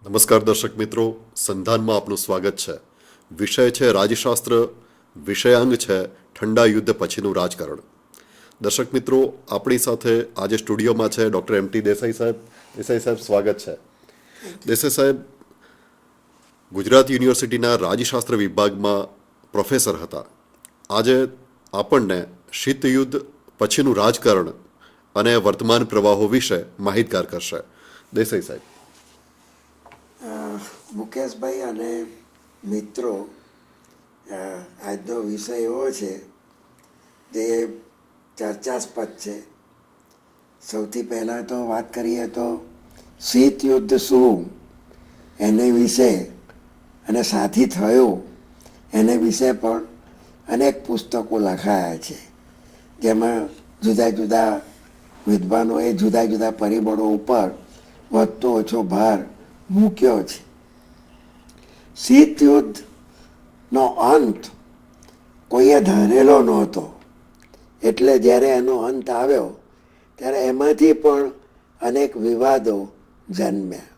નમસ્કાર દર્શક મિત્રો, સંધાનમાં આપનું સ્વાગત છે. વિષય છે રાજ્યશાસ્ત્ર, વિષયાંગ છે ઠંડા યુદ્ધ પછીનું રાજકારણ. દર્શક મિત્રો, આપણી સાથે આજે સ્ટુડિયોમાં છે ડૉક્ટર એમ.ટી. દેસાઈ સાહેબ. દેસાઈ સાહેબ, સ્વાગત છે. દેસાઈ સાહેબ ગુજરાત યુનિવર્સિટીના રાજ્યશાસ્ત્ર વિભાગમાં પ્રોફેસર હતા. આજે આપણને શીત યુદ્ધ પછીનું રાજકારણ અને વર્તમાન પ્રવાહો વિશે માહિતગાર કરશે. દેસાઈ સાહેબ. મુકેશભાઈ અને મિત્રો, આજનો વિષય એવો છે જે ચર્ચાસ્પદ છે. સૌથી પહેલાં તો વાત કરીએ તો શીત યુદ્ધ શું એને વિશે અને સાથી થયું એને વિશે પણ અનેક પુસ્તકો લખાયા છે, જેમાં જુદા જુદા વિદ્વાનોએ જુદા જુદા પરિબળો ઉપર વધતો ઓછો ભાર મૂક્યો છે. શીત યુદ્ધનો અંત કોઈએ ધારેલો નહોતો, એટલે જ્યારે એનો અંત આવ્યો ત્યારે એમાંથી પણ અનેક વિવાદો જન્મ્યા.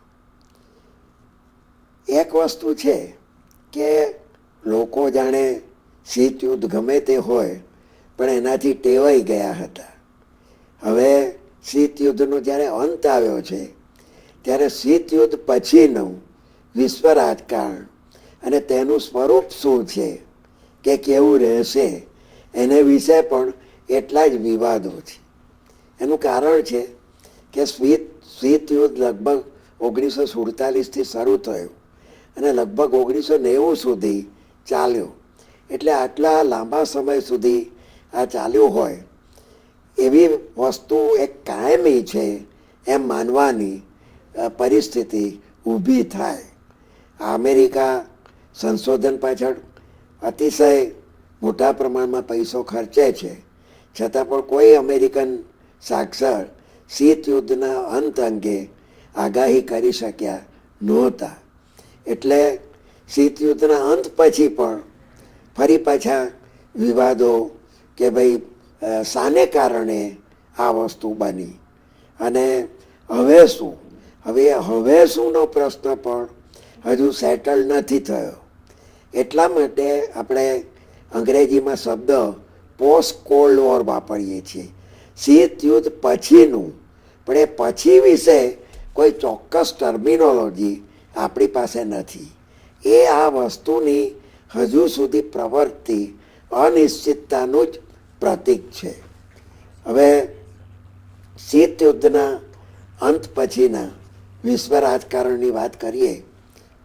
એક વસ્તુ છે કે લોકો જાણે શીત યુદ્ધ ગમે તે હોય પણ એનાથી ટેવાઈ ગયા હતા. હવે શીત યુદ્ધનો જ્યારે અંત આવ્યો છે ત્યારે શીત યુદ્ધ પછીનું વિશ્વ રાજકારણ અને તેનું સ્વરૂપ શું છે કે કેવું રહેશે એને વિશે પણ એટલા જ વિવાદો છે. એનું કારણ છે કે શીત યુદ્ધ લગભગ 1947થી શરૂ થયું અને લગભગ 1990 સુધી ચાલ્યો. એટલે આટલા લાંબા સમય સુધી આ ચાલ્યું હોય એવી વસ્તુ એક કાયમી છે એમ માનવાની પરિસ્થિતિ ઊભી થાય. અમેરિકા સંશોધન પાછળ અતિશય મોટા પ્રમાણમાં પૈસો ખર્ચે છે, છતાં પણ કોઈ અમેરિકન સાક્ષર શીત યુદ્ધના અંત અંગે આગાહી કરી શક્યા નહોતા. એટલે શીત યુદ્ધના અંત પછી પણ ફરી પાછા વિવાદો કે ભાઈ શાને કારણે આ વસ્તુ બની અને હવે શું હવે શુંનો પ્રશ્ન પણ હજુ સેટલ નથી થયો. એટલા માટે આપણે અંગ્રેજીમાં શબ્દ પોસ્ટ કોલ્ડ વોર વાપરીએ છીએ. શીત યુદ્ધ પછીનું, પણ એ પછી વિશે કોઈ ચોક્કસ ટર્મિનોલોજી આપણી પાસે નથી. એ આ વસ્તુની હજુ સુધી પ્રવર્તતી અનિશ્ચિતતાનું જ પ્રતીક છે. હવે શીત યુદ્ધના અંત પછીના વિશ્વ રાજકારણની વાત કરીએ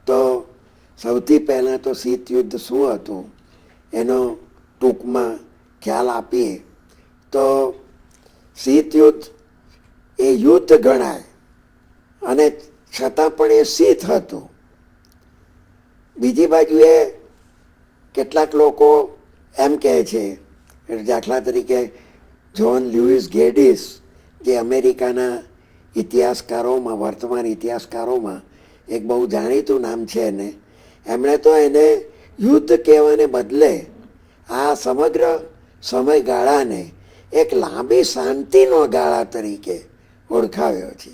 તો સૌથી પહેલાં તો શીત યુદ્ધ શું હતું એનો ટૂંકમાં ખ્યાલ આપીએ તો શીત યુદ્ધ એ યુદ્ધ ગણાય અને છતાં પણ એ શીત હતું. બીજી બાજુએ કેટલાક લોકો એમ કહે છે, દાખલા તરીકે જ્હોન લ્યુઇસ ગેડિસ જે અમેરિકાના ઇતિહાસકારોમાં, વર્તમાન ઇતિહાસકારોમાં એક બહુ જાણીતું નામ છે ને, એમણે તો એને યુદ્ધ કહેવાને બદલે આ સમગ્ર સમયગાળાને એક લાંબી શાંતિનો ગાળા તરીકે ઓળખાવ્યો છે.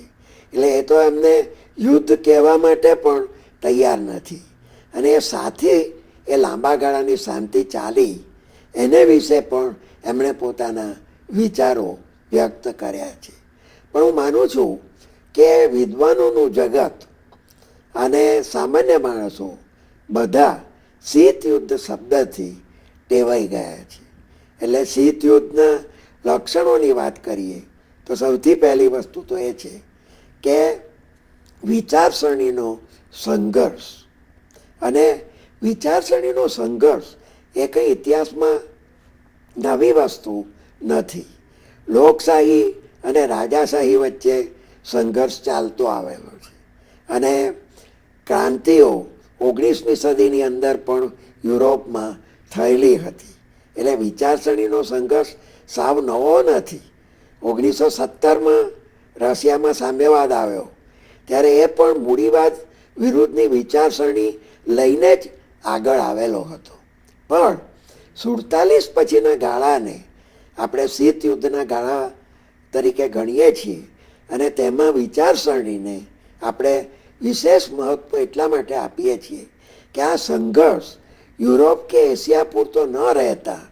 એટલે એ તો એમને યુદ્ધ કહેવા માટે પણ તૈયાર નથી. અને એ સાથે એ લાંબા ગાળાની શાંતિ ચાલી એને વિશે પણ એમણે પોતાના વિચારો વ્યક્ત કર્યા છે. પણ હું માનું છું કે વિદ્વાનોનું જગત અને સામાન્ય માણસો બધા શીત યુદ્ધ શબ્દથી ટેવાઈ ગયા છે. એટલે શીત યુદ્ધના લક્ષણોની વાત કરીએ તો સૌથી પહેલી વસ્તુ તો એ છે કે વિચારસરણીનો સંઘર્ષ. અને વિચારસરણીનો સંઘર્ષ એ કંઈ ઇતિહાસમાં નવી વસ્તુ નથી. લોકશાહી અને રાજાશાહી વચ્ચે સંઘર્ષ ચાલતો આવેલો છે અને ક્રાંતિઓ 19મી સદીની અંદર પણ યુરોપમાં થયેલી હતી. એટલે વિચારસરણીનો સંઘર્ષ સાવ નવો નથી. 1917માં રશિયામાં સામ્યવાદ આવ્યો ત્યારે એ પણ મૂડીવાદ વિરુદ્ધની વિચારસરણી લઈને જ આગળ આવેલો હતો. પણ 47 પછીના ગાળાને આપણે શીત યુદ્ધના ગાળા તરીકે ગણીએ છીએ અને તેમાં વિચારસરણીને આપણે વિશેષ મહત્વ એટલા માટે આપીએ છીએ કે આ સંઘર્ષ યુરોપ કે એશિયા પૂરતો ન રહેતા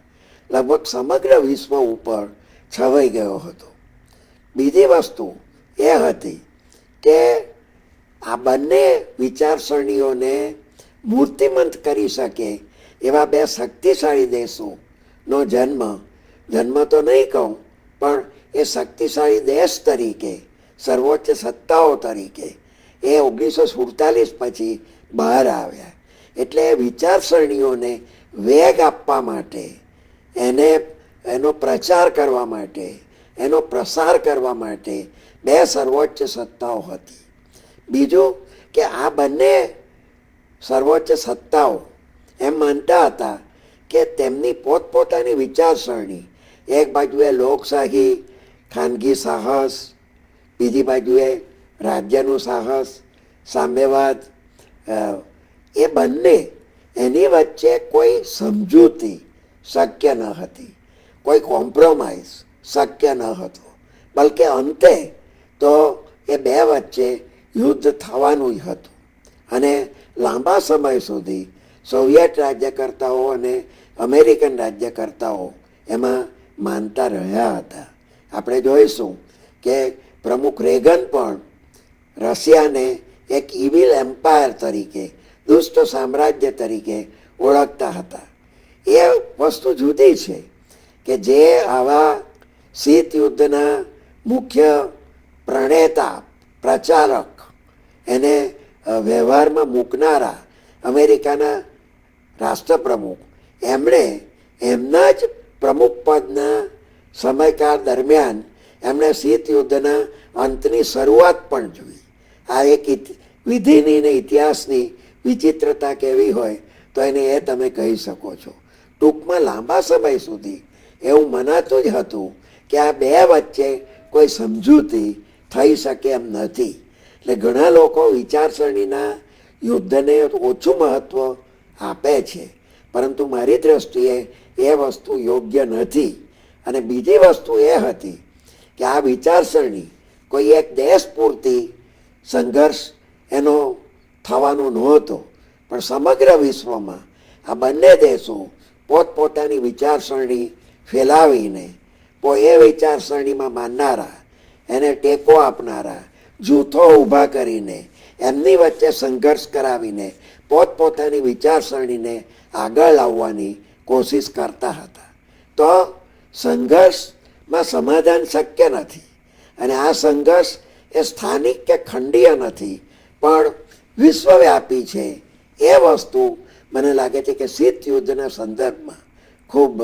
લગભગ સમગ્ર વિશ્વ ઉપર છવાઈ ગયો હતો. બીજી વસ્તુ એ હતી કે આ બંને વિચારસરણીઓને મૂર્તિમંત કરી શકે એવા બે શક્તિશાળી દેશોનો જન્મ તો નહીં કહું, પણ એ શક્તિશાળી દેશ તરીકે, સર્વોચ્ચ સત્તાઓ તરીકે એ 1947 પછી બહાર આવ્યા. એટલે એ વિચારસરણીઓને વેગ આપવા માટે, એનો પ્રચાર કરવા માટે, એનો પ્રસાર કરવા માટે બે સર્વોચ્ચ સત્તાઓ હતી. બીજું કે આ બંને સર્વોચ્ચ સત્તાઓ એમ માનતા હતા કે તેમની પોતપોતાની વિચારસરણી, એક બાજુએ લોકશાહી, ખાનગી સાહસ, બીજી બાજુએ રાજ્યનું સાહસ, સામ્યવાદ, એ બંને એની વચ્ચે કોઈ સમજૂતી શક્ય ન હતી, કોઈ કોમ્પ્રોમાઇઝ શક્ય ન હતો. બલકે અંતે તો એ બે વચ્ચે યુદ્ધ થવાનું જ હતું. અને લાંબા સમય સુધી સોવિયત રાજ્યકર્તાઓ અને અમેરિકન રાજ્યકર્તાઓ એમાં માનતા રહ્યા હતા. આપણે જોઈશું કે પ્રમુખ રેગન પણ રશિયાને એક ઇવિલ એમ્પાયર તરીકે, દુષ્ટ સામ્રાજ્ય તરીકે ઓળખતા હતા. એ વસ્તુ જુદી છે કે જે આવા શીત યુદ્ધના મુખ્ય પ્રણેતા, પ્રચારક, એને વ્યવહારમાં મૂકનારા અમેરિકાના રાષ્ટ્રપ્રમુખ, એમણે એમના જ પ્રમુખ પદના સમયકાળ દરમિયાન એમણે શીત યુદ્ધના અંતની શરૂઆત પણ જોઈ. આ એક વિધિની ને ઇતિહાસની વિચિત્રતા કેવી હોય તો એને એ તમે કહી શકો છો. ટૂંકમાં લાંબા સમય સુધી એવું મનાતું જ હતું કે આ બે વચ્ચે કોઈ સમજૂતી થઈ શકે એમ નથી. એટલે ઘણા લોકો વિચારસરણીના યુદ્ધને ઓછું મહત્વ આપે છે, પરંતુ મારી દ્રષ્ટિએ એ વસ્તુ યોગ્ય નથી. અને બીજી વસ્તુ એ હતી કે આ વિચારસરણી કોઈ એક દેશ પૂરતી સંઘર્ષ એનો થવાનો નહોતો, પણ સમગ્ર વિશ્વમાં આ બંને દેશો પોતપોતાની વિચારસરણી ફેલાવીને એ વિચારસરણીમાં માનનારા, એને ટેકો આપનારા જૂથો ઊભા કરીને એમની વચ્ચે સંઘર્ષ કરાવીને પોતપોતાની વિચારસરણીને આગળ લાવવાની કોશિશ કરતા હતા. તો સંઘર્ષમાં સમાધાન શક્ય નથી. અને આ સંઘર્ષ એ સ્થાનિક કે ખંડીય નથી, પણ વિશ્વવ્યાપી છે. એ વસ્તુ મને લાગે છે કે શીત યુદ્ધના સંદર્ભમાં ખૂબ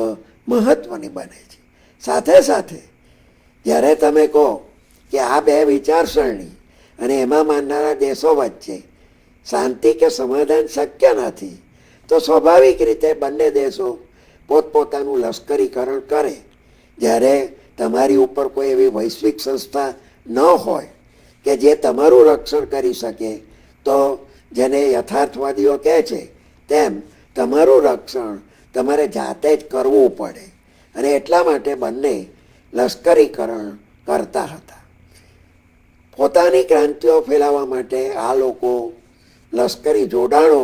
મહત્વની બને છે. સાથે સાથે જ્યારે તમે કહો કે આ બે વિચારસરણી અને એમાં માનનારા દેશો વચ્ચે શાંતિ કે સમાધાન શક્ય નથી, તો સ્વાભાવિક રીતે બંને દેશો પોતપોતાનું લશ્કરીકરણ કરે. જ્યારે તમારી ઉપર કોઈ એવી વૈશ્વિક સંસ્થા ન હોય કે જે તમારું રક્ષણ કરી શકે, તો જેને યથાર્થવાદીઓ કહે છે તેમ તમારું રક્ષણ તમારે જાતે જ કરવું પડે. અને એટલા માટે બંને લશ્કરીકરણ કરતા હતા. પોતાની ક્રાંતિઓ ફેલાવવા માટે આ લોકો લશ્કરી જોડાણો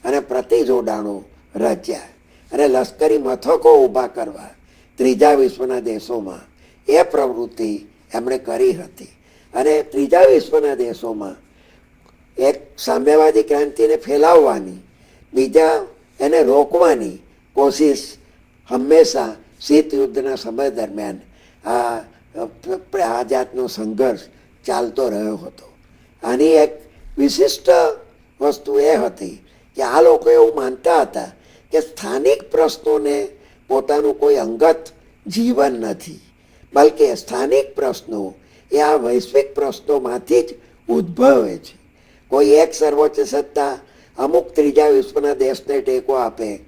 અને પ્રતિજોડાણો રચ્યા. અને લશ્કરી મથકો ઊભા કરવા ત્રીજા વિશ્વના દેશોમાં એ પ્રવૃત્તિ એમણે કરી હતી. અને ત્રીજા વિશ્વના દેશોમાં એક સામ્યવાદી ક્રાંતિને ફેલાવવાની, બીજા એને રોકવાની કોશિશ હંમેશા શીત યુદ્ધના સમય દરમિયાન આ જાતનો સંઘર્ષ ચાલતો રહ્યો હતો. આની એક વિશિષ્ટ વસ્તુ એ હતી કે આ લોકો એવું માનતા હતા કે સ્થાનિક પ્રશ્નોને પોતાનું કોઈ અંગત જીવન નથી, બલકે સ્થાનિક પ્રશ્નો એ આ વૈશ્વિક પ્રશ્નોમાંથી જ ઉદ્ભવે છે. કોઈ એક સર્વોચ્ચ સત્તા અમુક ત્રીજા વિશ્વના દેશને ટેકો આપે,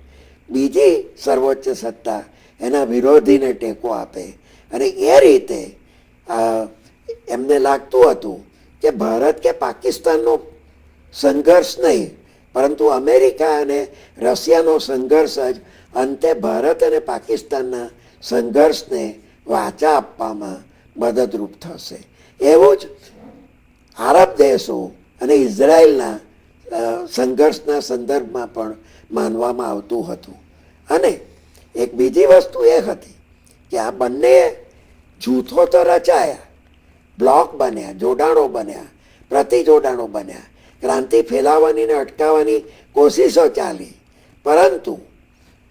બીજી સર્વોચ્ચ સત્તા એના વિરોધીને ટેકો આપે. અને એ રીતે એમને લાગતું હતું કે ભારત કે પાકિસ્તાનનો સંઘર્ષ નહીં, પરંતુ અમેરિકા અને રશિયાનો સંઘર્ષ જ અંતે ભારત અને પાકિસ્તાનના સંઘર્ષને વાચા આપવામાં મદદરૂપ થશે. એવું જ આરબ દેશો અને ઇઝરાયલના સંઘર્ષના સંદર્ભમાં પણ માનવામાં આવતું હતું. અને એક બીજી વસ્તુ એ હતી કે આ બંને જૂથો તો રચાયા, બ્લોક બન્યા, જોડાણો બન્યા, પ્રતિજોડાણો બન્યા, ક્રાંતિ ફેલાવવાની ને અટકાવવાની કોશિશો ચાલી, પરંતુ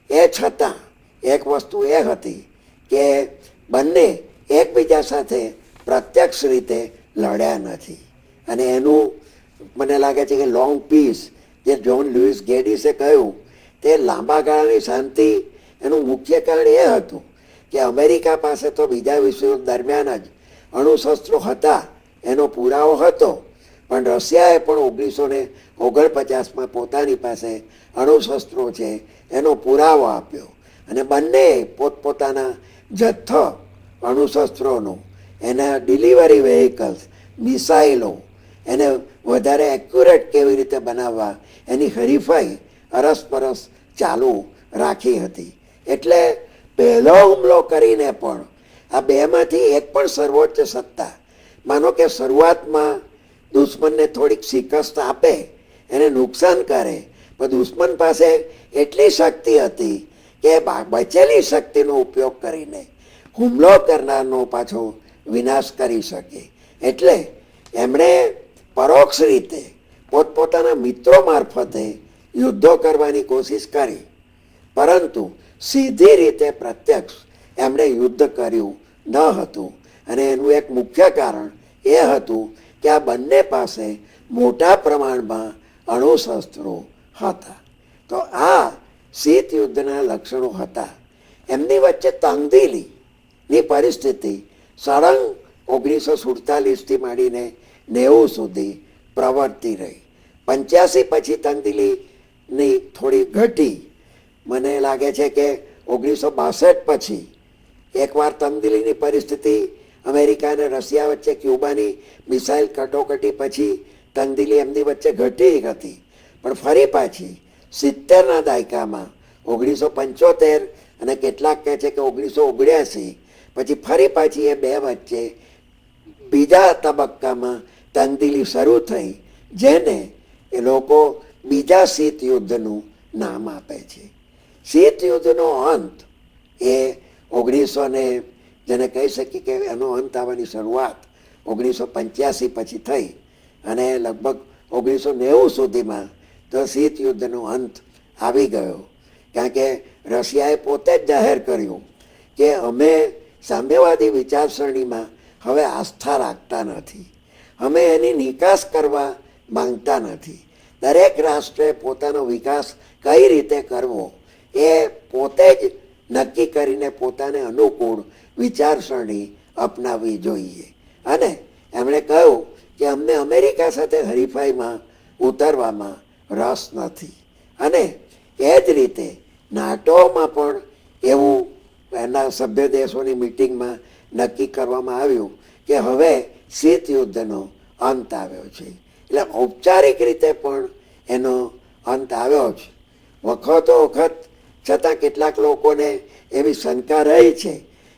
એ છતાં એક વસ્તુ એ હતી કે બંને એકબીજા સાથે પ્રત્યક્ષ રીતે લડ્યા નથી. અને એનું મને લાગે છે કે લોંગ પીસ જે જ્હોન લુઈસ ગેડિસે કહ્યું તે લાંબા ગાળાની શાંતિ એનું મુખ્ય કારણ એ હતું કે અમેરિકા પાસે તો બીજા વિશ્વયુદ્ધ દરમિયાન જ અણુશસ્ત્રો હતા એનો પુરાવો હતો, પણ રશિયાએ પણ 1949માં પોતાની પાસે અણુશસ્ત્રો છે એનો પુરાવો આપ્યો. અને બંને પોતપોતાના જથ્થો અણુશસ્ત્રોનો, એના ડિલિવરી વેહિકલ્સ, મિસાઇલો, એને વધારે એક્યુરેટ કેવી રીતે બનાવવા એની હરીફાઈ અરસપરસ ચાલુ રાખી હતી. એટલે પહેલો હુમલો કરીને પણ આ બેમાંથી એક પણ સર્વોચ્ચ સત્તા, માનો કે શરૂઆતમાં દુશ્મનને થોડીક શિકસ્ત આપે, એને નુકસાન કરે, પણ દુશ્મન પાસે એટલી શક્તિ હતી કે બચેલી શક્તિનો ઉપયોગ કરીને હુમલો કરનારનો પાછો વિનાશ કરી શકે. એટલે એમણે પરોક્ષ રીતે પોતપોતાના મિત્રો મારફતે યુદ્ધો કરવાની કોશિશ કરી, પરંતુ સીધી રીતે પ્રત્યક્ષ એમણે યુદ્ધ કર્યું ન હતું. અને એનું એક મુખ્ય કારણ એ હતું કે આ બંને પાસે મોટા પ્રમાણમાં અણુશસ્ત્રો હતા. તો આ શીત યુદ્ધના લક્ષણો હતા. એમની વચ્ચે તંગદિલીની પરિસ્થિતિ સળંગ 1947થી માંડીને 90 સુધી પ્રવર્તી રહી. 85 પછી તંગદિલીની થોડી ઘટી. મને લાગે છે કે 1962 પછી એકવાર તંગદિલીની પરિસ્થિતિ અમેરિકા અને રશિયા વચ્ચે ક્યુબાની મિસાઇલ કટોકટી પછી તંગદિલી એમની વચ્ચે ઘટી હતી, પણ ફરી પાછી 70ના દાયકામાં 1975 અને કેટલાક કહે છે કે 1979 પછી ફરી પાછી એ બે વચ્ચે બીજા તબક્કામાં તંગદિલી શરૂ થઈ, જેને એ લોકો બીજા શીત યુદ્ધનું નામ આપે છે. શીત યુદ્ધનો અંત એ 1900 જેને કહી શકીએ કે એનો અંત આવવાની શરૂઆત 1985 પછી થઈ, અને લગભગ 1990 સુધીમાં તો શીત યુદ્ધનો અંત આવી ગયો. કારણ કે રશિયાએ પોતે જ જાહેર કર્યું કે અમે સામ્યવાદી વિચારસરણીમાં હવે આસ્થા રાખતા નથી, અમે એની નિકાસ કરવા માંગતા નથી. દરેક રાષ્ટ્રે પોતાનો વિકાસ કઈ રીતે કરવો એ પોતે જ નક્કી કરીને પોતાને અનુકૂળ વિચારસરણી અપનાવવી જોઈએ. અને એમણે કહ્યું કે અમને અમેરિકા સાથે હરીફાઈમાં ઉતરવામાં રસ નથી. અને એ જ રીતે નાટોમાં પણ એવું એના સભ્ય દેશોની મિટિંગમાં નક્કી કરવામાં આવ્યું કે હવે શીત યુદ્ધનો અંત આવ્યો છે. એટલે ઔપચારિક રીતે પણ એનો અંત આવ્યો છે. વખતો વખત છતાં કેટલાક લોકોને એવી શંકા રહી છે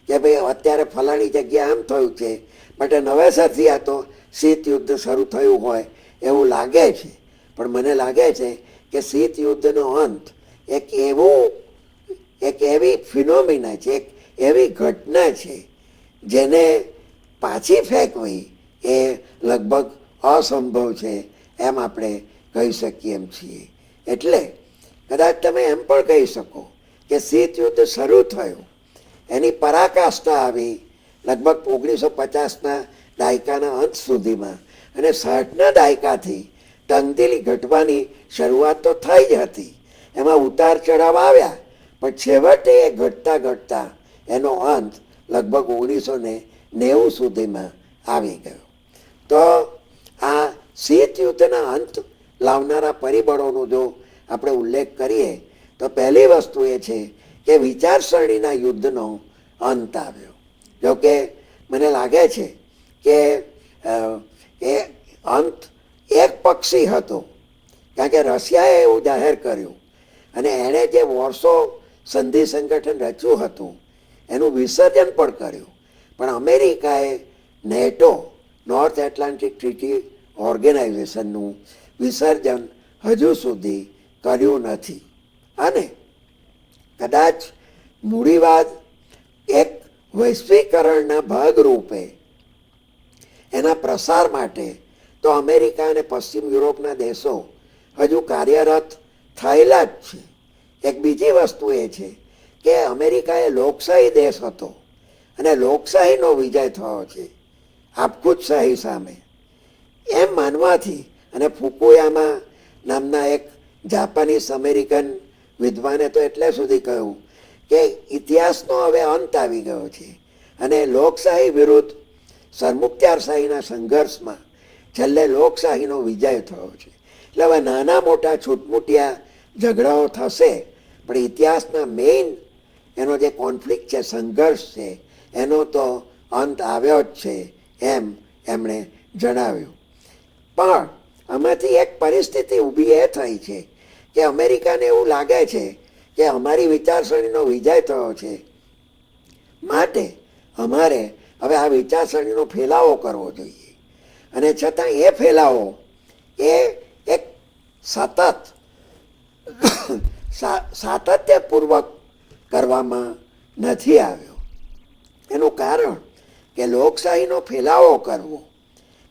કે ભાઈ અત્યારે ફલાણી જગ્યાએ આમ થયું છે, માટે નવેસરથી આ તો શીત યુદ્ધ શરૂ થયું હોય એવું લાગે છે. પણ મને લાગે છે કે શીત યુદ્ધનો અંત એક એવી ફિનોમિના છે, એક એવી ઘટના છે જેને પાછી ફેંકવી એ લગભગ અસંભવ છે એમ આપણે કહી શકીએ એમ છીએ. એટલે કદાચ તમે એમ પણ કહી શકો કે શીત યુદ્ધ શરૂ થયું, એની પરાકાષ્ઠા આવી લગભગ 1950ના દાયકાના અંત સુધીમાં, અને 60ના દાયકાથી તંગદિલી ઘટવાની શરૂઆત તો થઈ જ હતી. એમાં ઉતાર ચઢાવ આવ્યા, પણ છેવટે એ ઘટતા ઘટતા એનો અંત લગભગ 1990 સુધીમાં આવી ગયો. તો આ શીત યુદ્ધના અંત લાવનારા પરિબળોનો જો આપણે ઉલ્લેખ કરીએ તો પહેલી વસ્તુ એ છે કે વિચારસરણીના યુદ્ધનો અંત આવ્યો. જોકે મને લાગે છે કે એ અંત એક પક્ષી હતો, કારણ કે રશિયાએ એવું જાહેર કર્યું અને એણે જે વોર્સો સંધિ સંગઠન રચ્યું હતું એનું વિસર્જન પણ કર્યું. પણ અમેરિકાએ નેટો, નોર્થ એટલાન્ટિક ટ્રીટી ઓર્ગેનાઇઝેશનનું વિસર્જન હજુ સુધી કર્યું નથી. અને કદાચ મૂડીવાદ એક વૈશ્વિકરણના ભાગરૂપે એના પ્રસાર માટે તો અમેરિકા અને પશ્ચિમ યુરોપના દેશો હજુ કાર્યરત થયેલા જ છે. એક બીજી વસ્તુ એ છે કે અમેરિકા એ લોકશાહી દેશ હતો અને લોકશાહીનો વિજય થયો છે આપખુદશાહી સામે, એમ માનવાથી અને ફુકુયામા નામના એક જાપાનીઝ અમેરિકન વિદ્વાને તો એટલે સુધી કહ્યું કે ઇતિહાસનો હવે અંત આવી ગયો છે અને લોકશાહી વિરુદ્ધ સરમુખત્યારશાહીના સંઘર્ષમાં છેલ્લે લોકશાહીનો વિજય થયો છે. એટલે હવે નાના મોટા છૂટમૂટિયા ઝઘડાઓ થશે, પણ ઇતિહાસના મેઇન એનો જે કોન્ફ્લિક્ટ છે, સંઘર્ષ છે, એનો તો અંત આવ્યો જ છે એમ એમણે જણાવ્યું. પણ આમાંથી એક પરિસ્થિતિ ઊભી એ થઈ છે કે અમેરિકાને એવું લાગે છે કે અમારી વિચારસરણીનો વિજય થયો છે, માટે અમારે હવે આ વિચારસરણીનો ફેલાવો કરવો જોઈએ. અને છતાં એ ફેલાવો એ એક સતત સાતત્યપૂર્વક કરવામાં નથી આવ્યો. એનું કારણ કે લોકશાહીનો ફેલાવો કરવો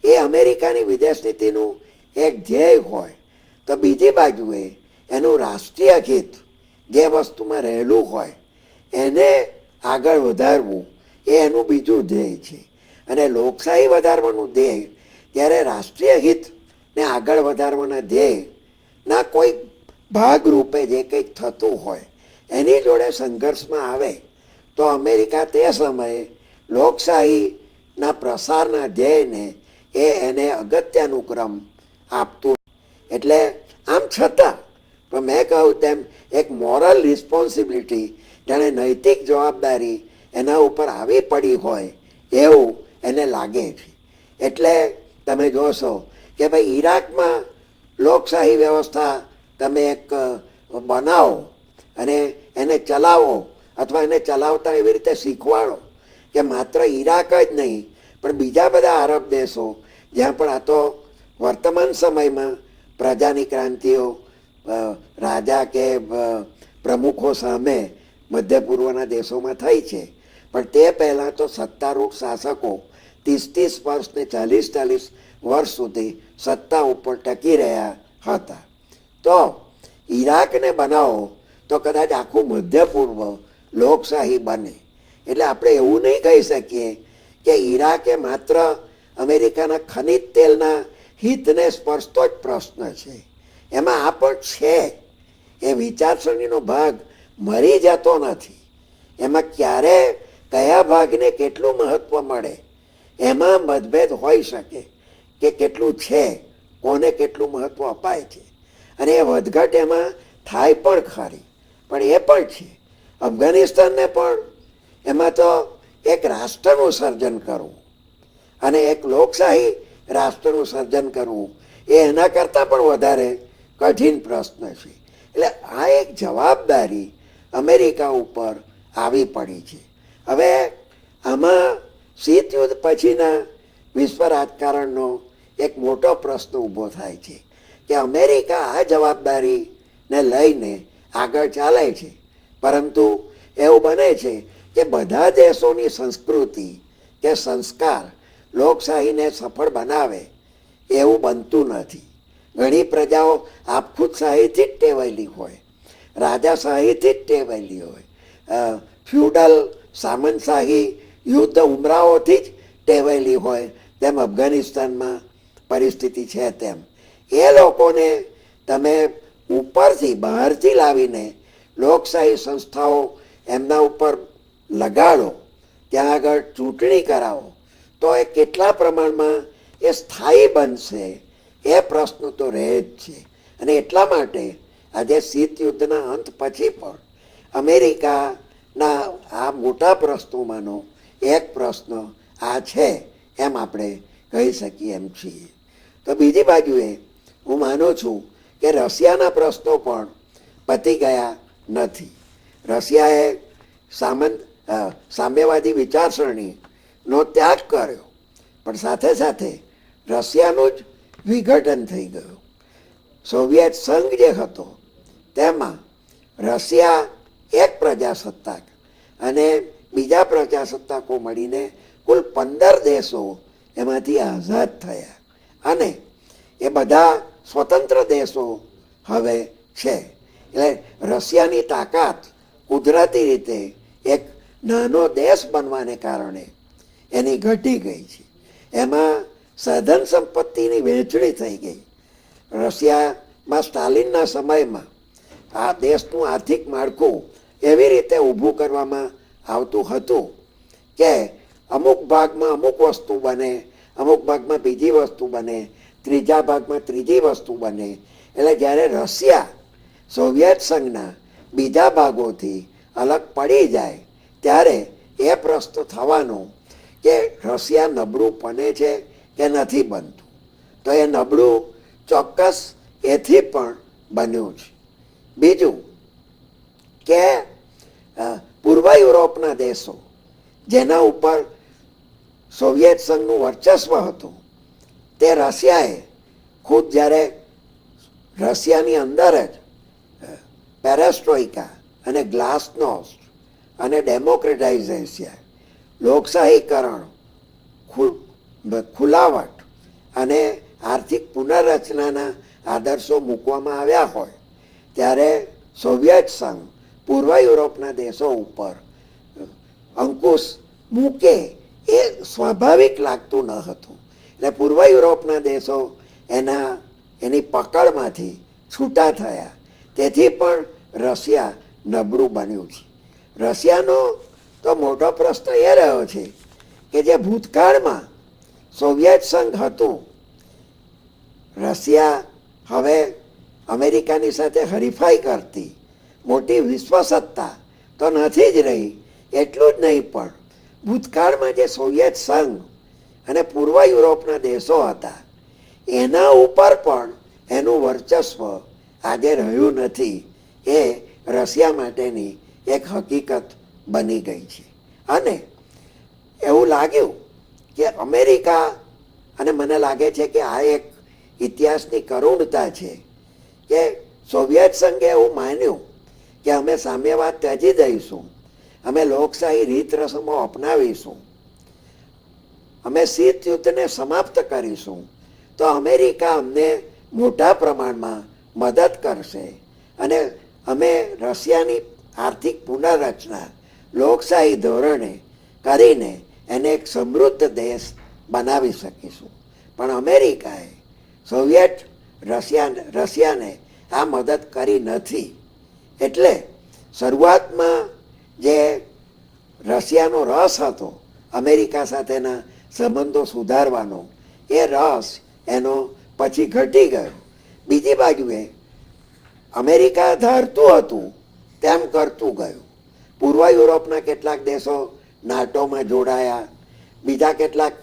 એ અમેરિકાની વિદેશ નીતિનું એક ધ્યેય હોય, તો બીજી બાજુએ એનું રાષ્ટ્રીય હિત જે વસ્તુમાં રહેલું હોય એને આગળ વધારવું એ એનું બીજું ધ્યેય છે. અને લોકશાહી વધારવાનું ધ્યેય ત્યારે રાષ્ટ્રીય હિતને આગળ વધારવાના ધ્યેયના કોઈ ભાગરૂપે જે કંઈક થતું હોય એની જોડે સંઘર્ષમાં આવે તો અમેરિકા તે સમયે લોકશાહીના પ્રસારના ધ્યેયને એને અગત્યનું ક્રમ આપતું. એટલે આમ છતાં પણ મેં કહ્યું તેમ એક મોરલ રિસ્પોન્સિબિલિટી, જાણે નૈતિક જવાબદારી એના ઉપર આવી પડી હોય એવું એને લાગે છે. એટલે તમે જોશો કે ભાઈ ઈરાકમાં લોકશાહી વ્યવસ્થા તમે એક બનાવો અને એને ચલાવો, અથવા એને ચલાવતા એવી રીતે શીખવાડો કે માત્ર ઈરાક જ નહીં પણ બીજા બધા આરબ દેશો જ્યાં પણ આ તો વર્તમાન સમયમાં પ્રજાની ક્રાંતિઓ રાજા કે પ્રમુખો સામે મધ્ય પૂર્વના દેશોમાં થઈ છે, પણ તે પહેલાં તો સત્તારૂઢ શાસકો 30 વર્ષ ને 40 વર્ષ સુધી સત્તા ઉપર ટકી રહ્યા હતા. તો ઈરાકને બનાવો તો કદાચ આખું મધ્ય પૂર્વ લોકશાહી બને. એટલે આપણે એવું નહીં કહી શકીએ કે ઈરાક એ માત્ર અમેરિકાના ખનિજ તેલના હિતને સ્પર્શતો જ પ્રશ્ન છે. એમાં આ પણ છે, એ વિચારસરણીનો ભાગ મરી જતો નથી. એમાં ક્યારે કયા ભાગને કેટલું મહત્વ મળે એમાં મતભેદ હોઈ શકે કે કેટલું છે, કોને કેટલું મહત્વ અપાય છે, અને એ વધઘટ એમાં થાય પણ ખરી. પણ એ પણ છે અફઘાનિસ્તાનને પણ એમાં તો એક રાષ્ટ્રનું સર્જન કરવું અને એક લોકશાહી રાષ્ટ્રનું સર્જન કરવું એ એના કરતાં પણ વધારે કઠિન પ્રશ્ન છે. એટલે આ એક જવાબદારી અમેરિકા ઉપર આવી પડી છે. હવે આમાં શીત યુદ્ધ પછીના વિશ્વ રાજકારણનો એક મોટો પ્રશ્ન ઊભો થાય છે કે અમેરિકા આ જવાબદારીને લઈને આગળ ચાલે છે, પરંતુ એવું બને છે કે બધા દેશોની સંસ્કૃતિ કે સંસ્કાર લોકશાહીને સફળ બનાવે એવું બનતું નથી. ઘણી પ્રજાઓ આપખુદશાહીથી જ ટેવાયેલી હોય, રાજાશાહીથી જ ટેવાયેલી હોય, ફ્યુડલ સામંતશાહી યુદ્ધ ઉમરાઓથી જ ટેવાયેલી હોય, તેમ અફઘાનિસ્તાનમાં પરિસ્થિતિ છે. તેમ એ લોકોને તમે ઉપરથી બહારથી લાવીને લોકશાહી સંસ્થાઓ એમના ઉપર લગાડો, ત્યાં આગળ ચૂંટણી કરાવો, તો એ કેટલા પ્રમાણમાં એ સ્થાયી બનશે એ પ્રશ્ન તો રહે જ છે. અને એટલા માટે આજે શીત યુદ્ધના અંત પછી પણ અમેરિકાના આ મોટા પ્રશ્નોમાંનો એક પ્રશ્ન આ છે એમ આપણે કહી શકીએ એમ છીએ. તો બીજી બાજુએ હું માનું છું કે રશિયાના પ્રશ્નો પણ પતી ગયા નથી. રશિયાએ સામ્યવાદી વિચારસરણીનો ત્યાગ કર્યો, પણ સાથે સાથે રશિયાનું જ વિઘટન થઈ ગયું. સોવિયત સંઘ જે હતો તેમાં રશિયા એક પ્રજાસત્તાક અને બીજા પ્રજાસત્તાકો મળીને કુલ 15 દેશો એમાંથી આઝાદ થયા અને એ બધા સ્વતંત્ર દેશો હવે છે. એટલે રશિયાની તાકાત કુદરતી રીતે એક નાનો દેશ બનવાને કારણે એની ઘટી ગઈ છે. એમાં સાધન સંપત્તિની વહેંચણી થઈ ગઈ. રશિયામાં સ્ટાલિનના સમયમાં આ દેશનું આર્થિક માળખું એવી રીતે ઊભું કરવામાં આવતું હતું કે અમુક ભાગમાં અમુક વસ્તુ બને, અમુક ભાગમાં બીજી વસ્તુ બને, ત્રીજા ભાગમાં ત્રીજી વસ્તુ બને. એટલે જ્યારે રશિયા સોવિયત સંઘના બીજા ભાગોથી અલગ પડી જાય ત્યારે એ પ્રશ્ન થવાનો કે રશિયા નબળું બને છે કે નથી બનતું. તો એ નબળું ચોક્કસ એથી પણ બન્યું છે. બીજું કે પૂર્વ યુરોપના દેશો જેના ઉપર સોવિયત સંઘનું વર્ચસ્વ હતું તે રશિયાએ ખુદ જ્યારે રશિયાની અંદર જ પેરેસ્ટ્રોઇકા અને ગ્લાસનોસ્ટ અને ડેમોક્રેટાઇઝેશન, લોકશાહીકરણ, ખુલાવટ અને આર્થિક પુનર્રચનાના આદર્શો મૂકવામાં આવ્યા હોય ત્યારે સોવિયત સંઘ પૂર્વ યુરોપના દેશો ઉપર અંકુશ મૂકે એ સ્વાભાવિક લાગતું ન હતું. એટલે પૂર્વ યુરોપના દેશો એની પકડમાંથી છૂટા થયા. તેથી પણ રશિયા નબળું બન્યું છે. રશિયાનો તો મોટો પ્રશ્ન એ રહ્યો છે કે જે ભૂતકાળમાં સોવિયત સંઘ હતું, રશિયા હવે અમેરિકાની સાથે હરીફાઈ કરતી મોટી વિશ્વસત્તા તો નથી જ રહી. એટલું જ નહીં પણ ભૂતકાળમાં જે સોવિયત સંઘ અને પૂર્વ યુરોપના દેશો હતા એના ઉપર પણ એનું વર્ચસ્વ આજે રહ્યું નથી. એ રશિયા માટેની એક હકીકત બની ગઈ છે. અને એવું લાગ્યું કે અમેરિકા, અને મને લાગે છે કે આ એક ઇતિહાસની કરુણતા છે કે સોવિયત સંઘે એવું માન્યું કે અમે સામ્યવાદ ત્યજી દઈશું, અમે લોકશાહી રીત રસમો અપનાવીશું, અમે શીત યુદ્ધને સમાપ્ત કરીશું તો અમેરિકા અમને મોટા પ્રમાણમાં મદદ કરશે અને અમે રશિયાની આર્થિક પુનર્રચના લોકશાહી ધોરણે કરીને એને એક સમૃદ્ધ દેશ બનાવી શકીશું. પણ અમેરિકાએ સોવિયત રશિયાને આ મદદ કરી નથી. એટલે શરૂઆતમાં જે રશિયાનો રસ હતો અમેરિકા સાથેના સંબંધો સુધારવાનો, એ રસ એનો પછી ઘટી ગયો. બીજી બાજુએ અમેરિકા ધારતું હતું તેમ કરતું ગયું. પૂર્વ યુરોપના કેટલાક દેશો નાટોમાં જોડાયા, બીજા કેટલાક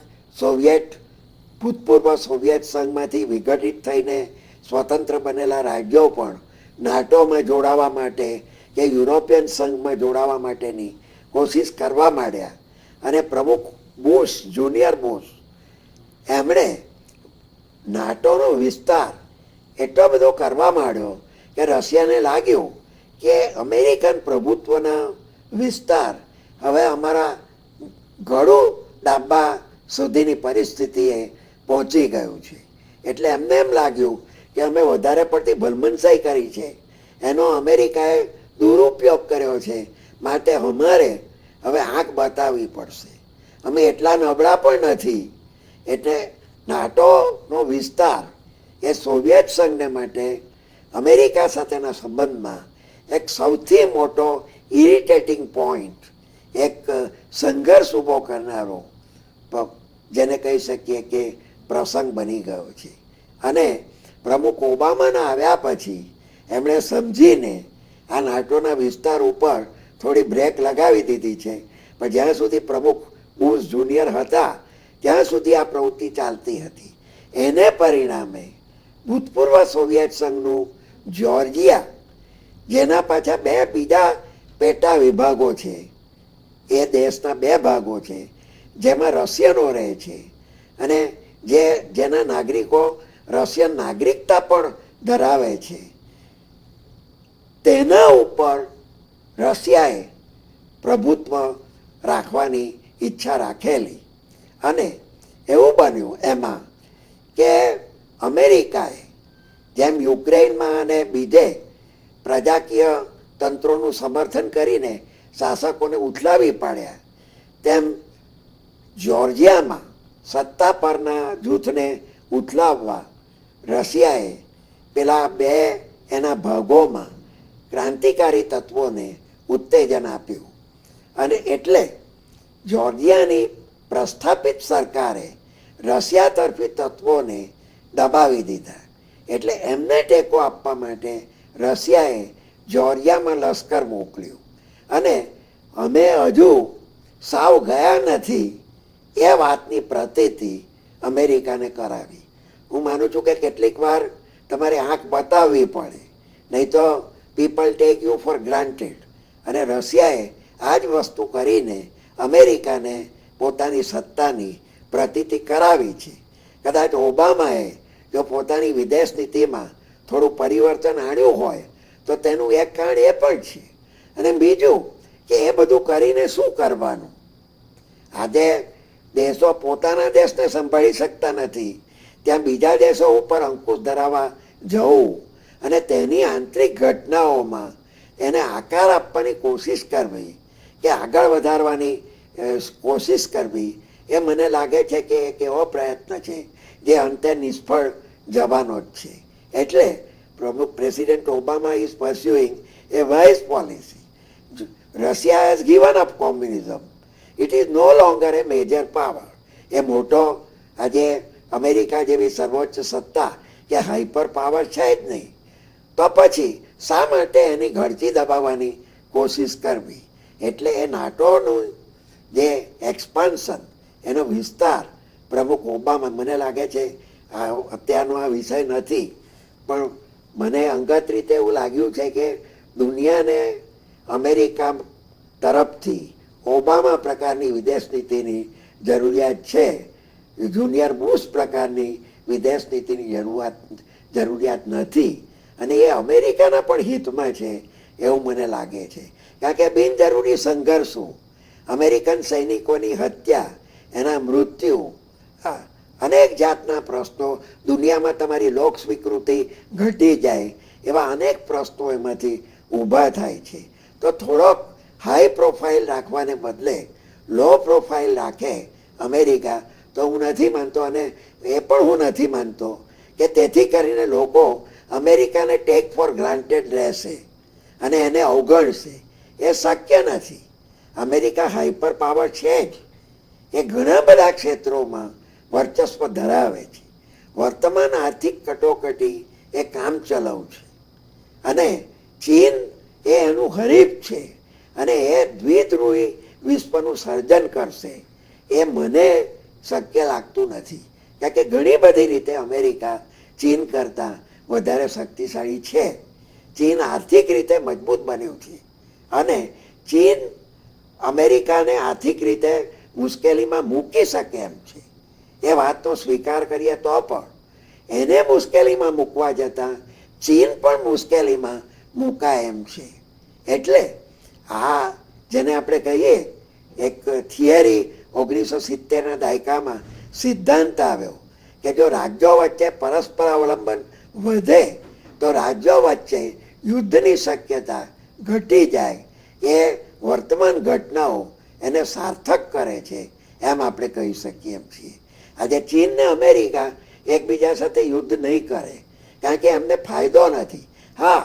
ભૂતપૂર્વ સોવિયત સંઘમાંથી વિઘટિત થઈને સ્વતંત્ર બનેલા રાજ્યો પણ નાટોમાં જોડાવા માટે કે યુરોપિયન સંઘમાં જોડાવા માટેની કોશિશ કરવા માંડ્યા. અને પ્રમુખ બુશ, જુનિયર બુશ, એમણે નાટોનો વિસ્તાર એટલો બધો કરવા માંડ્યો કે રશિયાને લાગ્યું કે અમેરિકન પ્રભુત્વના વિસ્તાર હવે અમારા ઘણું ડાબા સુધીની પરિસ્થિતિએ પહોંચી ગયું છે. એટલે એમને એમ લાગ્યું કે અમે વધારે પડતી ભલમનસાઈ કરી છે, એનો અમેરિકાએ દુરુપયોગ કર્યો છે, માટે અમારે હવે આંખ બતાવવી પડશે. અમે એટલા નબળા પણ નથી. એટલે નાટોનો વિસ્તાર એ સોવિયત સંઘને માટે અમેરિકા સાથેના સંબંધમાં એક સૌથી મોટો ઇરિટેટિંગ પોઈન્ટ, એક સંઘર્ષ ઊભો કરનારો, જેને કહી શકીએ કે પ્રસંગ બની ગયો છે. અને પ્રમુખ ઓબામાના આવ્યા પછી એમણે સમજીને આ નાટોના વિસ્તાર ઉપર થોડી બ્રેક લગાવી દીધી છે. પણ જ્યાં સુધી પ્રમુખ બુશ જુનિયર હતા ત્યાં સુધી આ પ્રવૃત્તિ ચાલતી હતી. એને પરિણામે ભૂતપૂર્વ સોવિયત સંઘનું જ્યોર્જિયા, જેના પાછા બે બીજા પેટા વિભાગો છે, એ દેશના બે ભાગો છે જેમાં રશિયનો રહે છે અને જેના નાગરિકો રશિયન નાગરિકતા પણ ધરાવે છે. તેના ઉપર રશિયાએ પ્રભુત્વ રાખવાની ઈચ્છા રાખેલી અને એવું બન્યું એમાં કે અમેરિકાએ જેમ યુક્રેનમાં અને બીજે પ્રજાકીય તંત્રોનું સમર્થન કરીને શાસકોને ઉથલાવી પાડ્યા, તેમ જ્યોર્જિયામાં સત્તા પરના જૂથને ઉથલાવવા રશિયાએ પેલા બે એના ભાગોમાં ક્રાંતિકારી તત્વોને ઉત્તેજન આપ્યું અને એટલે જ્યોર્જિયાની પ્રસ્થાપિત સરકારે રશિયા તરફી તત્વોને દબાવી દીધા. એટલે એમને ટેકો આપવા માટે રશિયાએ જ્યોર્જિયામાં લશ્કર મોકલ્યું અને અમે હજુ સાવ ગયા નથી એ વાતની પ્રતીતિ અમેરિકાને કરાવી. હું માનું છું કે કેટલીક વાર તમારે આંખ બતાવવી પડે, નહીં તો people tech you for granted. અને રશિયાએ આ જ વસ્તુ કરીને અમેરિકાને પોતાની સત્તાની પ્રતીતિ કરાવી છે. કદાચ ઓબામાએ જો પોતાની વિદેશ નીતિમાં થોડું પરિવર્તન આણ્યું હોય તો તેનું એક કારણ એ પણ છે. અને બીજું કે એ બધું કરીને શું કરવાનું? આજે દેશો પોતાના દેશને સંભાળી શકતા નથી, ત્યાં બીજા દેશો ઉપર અંકુશ ધરાવવા જવું અને તેની આંતરિક ઘટનાઓમાં એને આકાર આપવાની કોશિશ કરવી કે આગળ વધારવાની કોશિશ કરવી, એ મને લાગે છે કે એક એવો પ્રયત્ન છે જે અંતે નિષ્ફળ જવાનો જ છે. એટલે પ્રમુખ president Obama is pursuing a wise policy. Russia has given up communism. It is no longer a major power. એ મોટો આજે અમેરિકા જેવી સર્વોચ્ચ સત્તા કે હાઈપર પાવર છે જ નહીં, તો પછી શા માટે એની ઘડતી દબાવવાની કોશિશ કરવી? એટલે એ નાટોનું જે એક્સપાન્શન, એનો વિસ્તાર પ્રમુખ ઓબામા, મને લાગે છે અત્યારનો આ વિષય નથી, પણ મને અંગત રીતે એવું લાગ્યું છે કે દુનિયાને અમેરિકા તરફથી ઓબામા પ્રકારની વિદેશ નીતિની જરૂરિયાત છે, જુનિયર બુશ પ્રકારની વિદેશ નીતિની જરૂરિયાત નથી. અને એ અમેરિકાના પણ હિતમાં છે એવું મને લાગે છે. કારણ કે બિનજરૂરી સંઘર્ષો, અમેરિકન સૈનિકોની હત્યા, એના મૃત્યુ, અનેક જાતના પ્રશ્નો, દુનિયામાં તમારી લોક સ્વીકૃતિ ઘટી જાય, એવા અનેક પ્રશ્નો એમાંથી ઊભા થાય છે. તો થોડોક હાઈ પ્રોફાઇલ રાખવાને બદલે લો પ્રોફાઇલ રાખે અમેરિકા, તો હું નથી માનતો, અને એ પણ હું નથી માનતો કે તેથી કરીને લોકો અમેરિકાને ટેક ફોર ગ્રાન્ટેડ રહેશે અને એને અવગણશે. એ શક્ય નથી. અમેરિકા હાઈપર પાવર છે જ. એ ઘણા બધા ક્ષેત્રોમાં વર્ચસ્વ ધરાવે છે. વર્તમાન આર્થિક કટોકટી એ કામ ચલાવ છે અને ચીન એ એનું હરીફ છે અને એ દ્વિધ્રુવી વિશ્વનું સર્જન કરશે એ મને શક્ય લાગતું નથી. કારણ કે ઘણી બધી રીતે અમેરિકા ચીન કરતાં વધારે શક્તિશાળી છે. ચીન આર્થિક રીતે મજબૂત બન્યું છે અને ચીન અમેરિકાને આર્થિક રીતે મુશ્કેલીમાં મૂકી શકે એમ છે. એ વાતનો સ્વીકાર કરીએ તો પણ એને મુશ્કેલીમાં મૂકવા જતાં ચીન પણ મુશ્કેલીમાં મુકાય એમ છે. એટલે આ જેને આપણે કહીએ એક થિયરી 1970ના દાયકામાં સિદ્ધાંત આવ્યો કે જો રાજ્યો વચ્ચે પરસ્પર અવલંબન વધે તો રાજ્યો વચ્ચે યુદ્ધની શક્યતા ઘટી જાય. એ વર્તમાન ઘટનાઓ એને સાર્થક કરે છે એમ આપણે કહી શકીએ એમ છીએ. આજે ચીન ને અમેરિકા એકબીજા સાથે યુદ્ધ નહીં કરે કારણ કે એમને ફાયદો નથી. હા,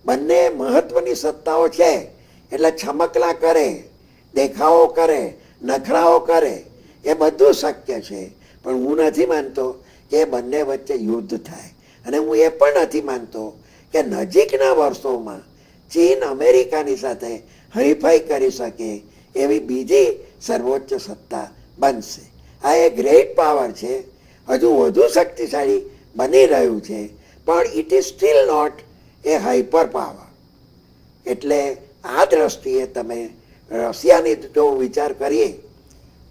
બંને મહત્વની સત્તાઓ છે એટલે છમકલા કરે, દેખાવો કરે, નખરાઓ કરે, એ બધું શક્ય છે. પણ હું નથી માનતો કે બંને વચ્ચે યુદ્ધ થાય. અને હું એ પણ નથી માનતો કે નજીકના વર્ષોમાં ચીન અમેરિકાની સાથે હરીફાઈ કરી શકે એવી બીજી સર્વોચ્ચ સત્તા બનશે. આ એક ગ્રેટ પાવર છે, હજુ વધુ શક્તિશાળી બની રહ્યું છે, પણ it is still not a hyper power. એટલે આ દ્રષ્ટિએ તમે રશિયાની જો વિચાર કરીએ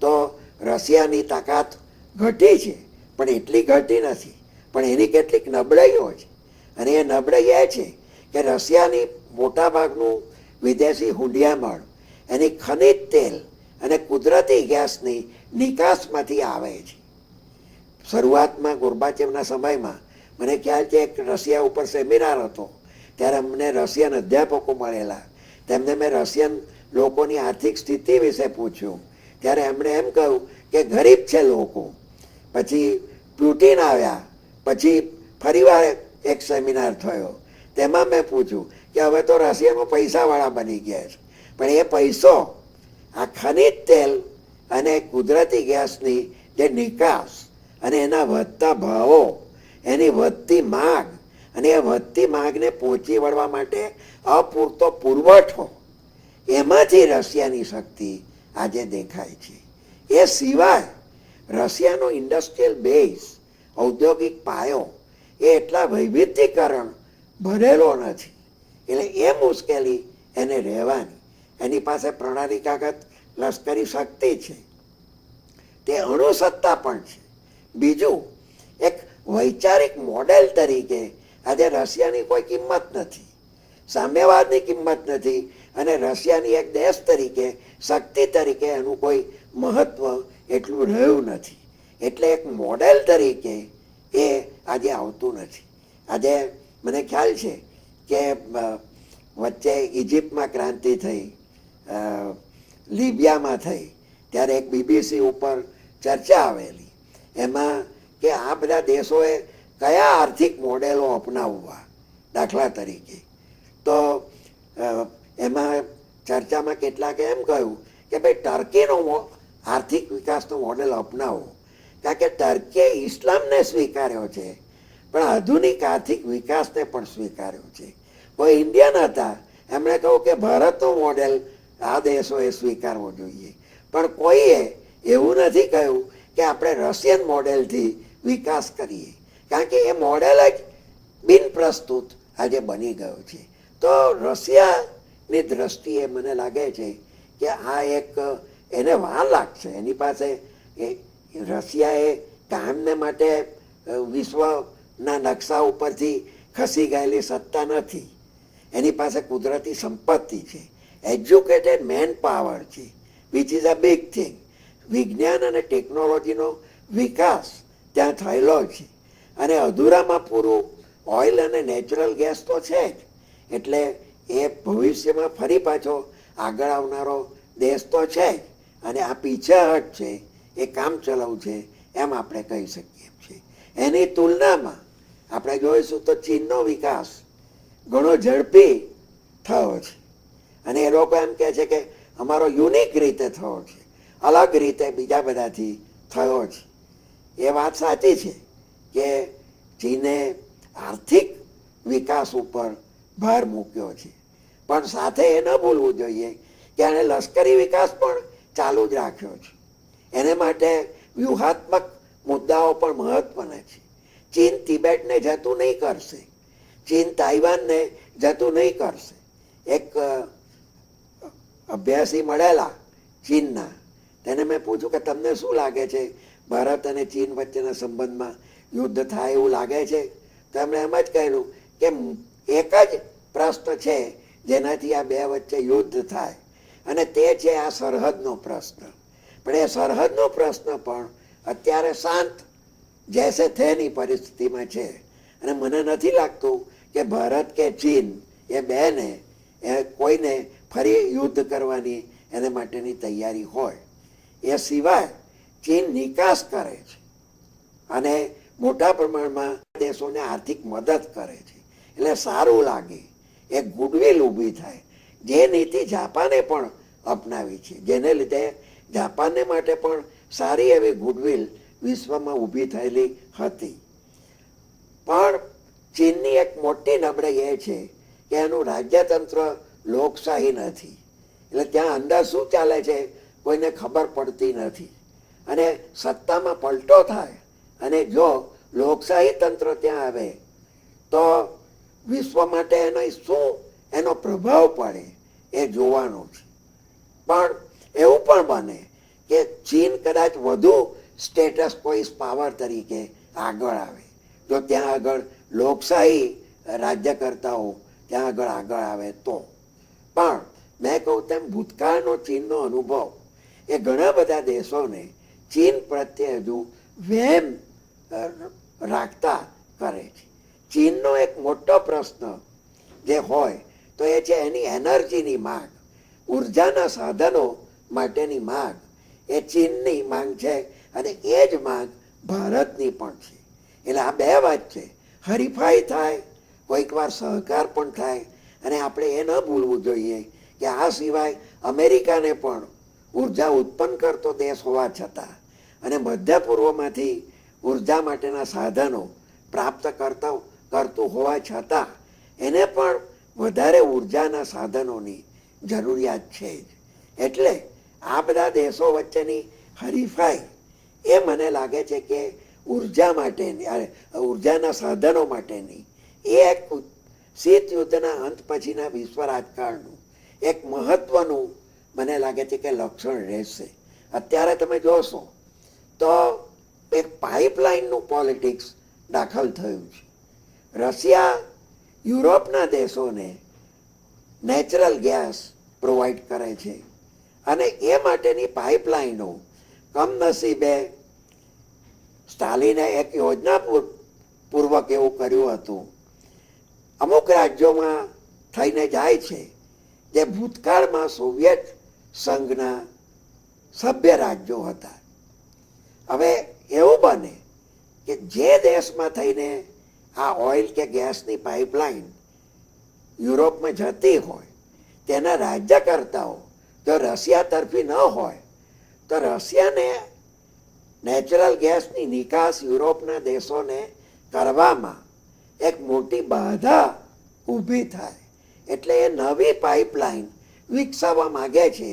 તો રશિયાની તાકાત ઘટી છે, પણ એટલી ઘટી નથી. પણ એની કેટલીક નબળાઈઓ છે. અને એ નબળાઈ એ છે કે રશિયાની મોટાભાગનું વિદેશી હુંડિયામણ એની ખનિજ તેલ અને કુદરતી ગેસની નિકાસમાંથી આવે છે. શરૂઆતમાં ગોર્બાચેવના સમયમાં મને ખ્યાલ છે એક રશિયા ઉપર સેમિનાર હતો, ત્યારે અમને રશિયન અધ્યાપકો મળેલા. તેમને મેં રશિયન લોકોની આર્થિક સ્થિતિ વિશે પૂછ્યું, ત્યારે એમણે એમ કહ્યું કે ગરીબ છે લોકો. પછી પુટિન આવ્યા, પછી ફરીવાર એક સેમિનાર થયો, તેમાં મેં પૂછ્યું કે હવે તો રશિયામાં પૈસાવાળા બની ગયા છે, પણ એ પૈસો આ ખનિજ તેલ અને કુદરતી ગેસની જે નિકાસ અને એના વધતા ભાવો, એની વધતી માગ અને એ વધતી માગને પહોંચી વળવા માટે અપૂરતો પુરવઠો, એમાંથી રશિયાની શક્તિ આજે દેખાય છે. એ સિવાય રશિયાનો ઇન્ડસ્ટ્રીયલ બેઝ, ઔદ્યોગિક પાયો એ એટલા વૈવિધ્યકરણ ભરેલો નથી. એટલે એ મુશ્કેલી એને રહેવાની. એની પાસે પ્રણાલીકાગત લશ્કરી શક્તિ છે, તે અણુસત્તા પણ છે. બીજું, એક વૈચારિક મોડેલ તરીકે આજે રશિયાની કોઈ કિંમત નથી, સામ્યવાદની કિંમત નથી, અને રશિયાની એક દેશ તરીકે, શક્તિ તરીકે એનું કોઈ મહત્વ એટલું રહ્યું નથી. એટલે એક મોડેલ તરીકે એ આજે આવતું નથી. આજે મને ખ્યાલ છે કે વચ્ચે ઇજિપ્તમાં ક્રાંતિ થઈ, લિબિયામાં થઈ, ત્યારે એક બીબીસી ઉપર ચર્ચા આવેલી, એમાં કે આ બધા દેશોએ કયા આર્થિક મોડેલો અપનાવવા. દાખલા તરીકે તો એમાં ચર્ચામાં કેટલાકે એમ કહ્યું કે ભાઈ ટર્કીનો આર્થિક વિકાસનો મોડેલ અપનાવો, કારણ કે ટર્કીએ ઇસ્લામને સ્વીકાર્યો છે, પણ આધુનિક આર્થિક વિકાસને પણ સ્વીકાર્યો છે. કોઈ ઇન્ડિયન હતા, એમણે કહ્યું કે ભારતનો મોડેલ આ દેશોએ સ્વીકારવો જોઈએ, પણ કોઈએ એવું નથી કહ્યું કે આપણે રશિયન મોડેલથી વિકાસ કરીએ, કારણ કે એ મોડેલ જ બિનપ્રસ્તુત આજે બની ગયો છે. તો રશિયાની દ્રષ્ટિએ મને લાગે છે કે આ એક એને વાર લાગશે. એની પાસે રશિયાએ કાયમને માટે વિશ્વના નકશા ઉપરથી ખસી ગયેલી સત્તા નથી. એની પાસે કુદરતી સંપત્તિ છે, એજ્યુકેટેડ મેન પાવર છે, which is a big thing. વિજ્ઞાન અને ટેકનોલોજીનો વિકાસ ત્યાં થયેલો છે, અને અધૂરામાં પૂરું ઓઇલ અને નેચરલ ગેસ તો છે જ. એટલે એ ભવિષ્યમાં ફરી પાછો આગળ આવનારો દેશ તો છે જ, અને આ પીછેહટ છે એ કામ ચલાવ છે એમ આપણે કહી શકીએ છીએ. એની તુલનામાં આપણે જોઈશું તો ચીનનો વિકાસ ઘણો ઝડપી થયો છે, અને એ લોકો એમ કહે છે કે અમારો યુનિક રીતે થયો છે, અલગ રીતે બીજા બધાથી થયો છે. એ વાત સાચી છે કે ચીને આર્થિક વિકાસ ઉપર ભાર મૂક્યો છે, પણ સાથે એ ન ભૂલવું જોઈએ કે એણે લશ્કરી વિકાસ પણ ચાલુ જ રાખ્યો છે. એને માટે વ્યૂહાત્મક મુદ્દાઓ પણ મહત્વના છે. ચીન તિબેટને જતું નહીં કરશે, ચીન તાઇવાનને જતું નહીં કરશે. એક અભ્યાસી મળેલા ચીનના, તેને મેં પૂછ્યું કે તમને શું લાગે છે, ભારત અને ચીન વચ્ચેના સંબંધમાં યુદ્ધ થાય એવું લાગે છે? તો એમણે એમ જ કહેલું કે એક જ પ્રશ્ન છે જેનાથી આ બે વચ્ચે યુદ્ધ થાય, અને તે છે આ સરહદનો પ્રશ્ન. પણ એ સરહદનો પ્રશ્ન પણ અત્યારે શાંત જૈસે થેની પરિસ્થિતિમાં છે, અને મને નથી લાગતું કે ભારત કે ચીન એ બેને કોઈને ફરી યુદ્ધ કરવાની એને માટેની તૈયારી હોય. એ સિવાય ચીન નિકાસ કરે છે અને મોટા પ્રમાણમાં દેશોને આર્થિક મદદ કરે છે, એટલે સારું લાગે, એક ગુડવિલ ઊભી થાય. જે નીતિ જાપાને પણ અપનાવી છે, જેને લીધે જાપાનને માટે પણ સારી એવી ગુડવિલ વિશ્વમાં ઊભી થયેલી હતી. પણ ચીનની એક મોટી નબળાઈ એ છે કે એનું રાજ્યતંત્ર લોકશાહી નથી. એટલે ત્યાં અંદર શું ચાલે છે કોઈને ખબર પડતી નથી, અને સત્તામાં પલટો થાય અને જો લોકશાહી તંત્ર ત્યાં આવે તો વિશ્વ માટે એનો પ્રભાવ પડે એ જોવાનું છે. પણ એવું પણ બને કે ચીન કદાચ વધુ સ્ટેટસ કોઈસ પાવર તરીકે આગળ આવે, જો ત્યાં આગળ લોકશાહી રાજ્યકર્તાઓ ત્યાં આગળ આવે તો. પણ મેં કહું તેમ ભૂતકાળનો ચીનનો અનુભવ એ ઘણા બધા દેશોને ચીન પ્રત્યે હજુ વહેમ રાખતા કરે છે. ચીનનો એક મોટો પ્રશ્ન જે હોય તો એ છે એની એનર્જીની માંગ, ઉર્જાના સાધનો માટેની માંગ. એ ચીનની માંગ છે અને એ જ માંગ ભારતની પણ છે. એટલે આ બે વાત છે, હરીફાઈ થાય, કોઈક વાર સહકાર પણ થાય. અને આપણે એ ન ભૂલવું જોઈએ કે આ સિવાય અમેરિકાને પણ ઉર્જા ઉત્પન્ન કરતો દેશ હોવા છતાં અને મધ્ય પૂર્વમાંથી ઉર્જા માટેના સાધનો પ્રાપ્ત કરતું હોવા છતાં એને પણ વધારે ઉર્જાના સાધનોની જરૂરિયાત છે જ. એટલે આ બધા દેશો વચ્ચેની હરીફાઈ એ મને લાગે છે કે ઉર્જા માટેની, ઉર્જાના સાધનો માટેની એ એક શીત યુદ્ધના અંત પછીના વિશ્વ રાજકારણનું એક મહત્વનું મને લાગે છે કે લક્ષણ રહેશે. અત્યારે તમે જોશો તો એક પાઇપલાઇનનું પોલિટિક્સ દાખલ થયું છે. રશિયા યુરોપના દેશોને નેચરલ ગેસ પ્રોવાઈડ કરે છે અને એ માટેની પાઇપલાઇનો કમનસીબે સ્ટાલિને એક યોજના પૂર્વક એવું કર્યું હતું. અમુક રાજ્યોમાં થઈને જાય છે જે ભૂતકાળમાં સોવિયત સંઘના સભ્ય રાજ્યો હતા. હવે એવું બને કે જે દેશમાં થઈને આ ઓઇલ કે ગેસની પાઇપલાઇન યુરોપમાં જતી હોય તેના રાજ્યકર્તાઓ જો રશિયા તરફી ન હોય તો રશિયાને નેચરલ ગેસની નિકાસ યુરોપના દેશોને કરવામાં એક મોટી બાધા ઊભી થાય. એટલે એ નવી પાઇપલાઇન વિકસાવવા માગે છે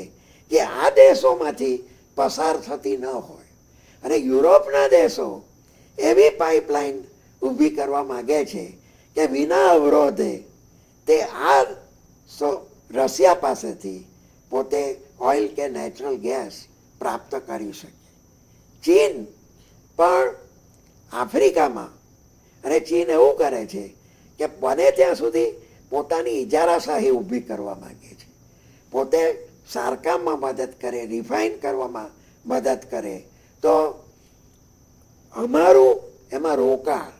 જે આ દેશોમાંથી પસાર થતી ન હોય. અને યુરોપના દેશો એવી પાઇપલાઇન ઊભી કરવા માગે છે કે વિના અવરોધે તે આ રશિયા પાસેથી પોતે ઓઇલ કે નેચરલ ગેસ પ્રાપ્ત કરી શકે. ચીન પણ આફ્રિકામાં, અને ચીન એવું કરે છે કે બને ત્યાં સુધી પોતાની ઇજારાશાહી ઊભી કરવા માંગે છે. પોતે સારકામમાં મદદ કરે, રિફાઇન કરવામાં મદદ કરે, તો અમારું એમાં રોકાણ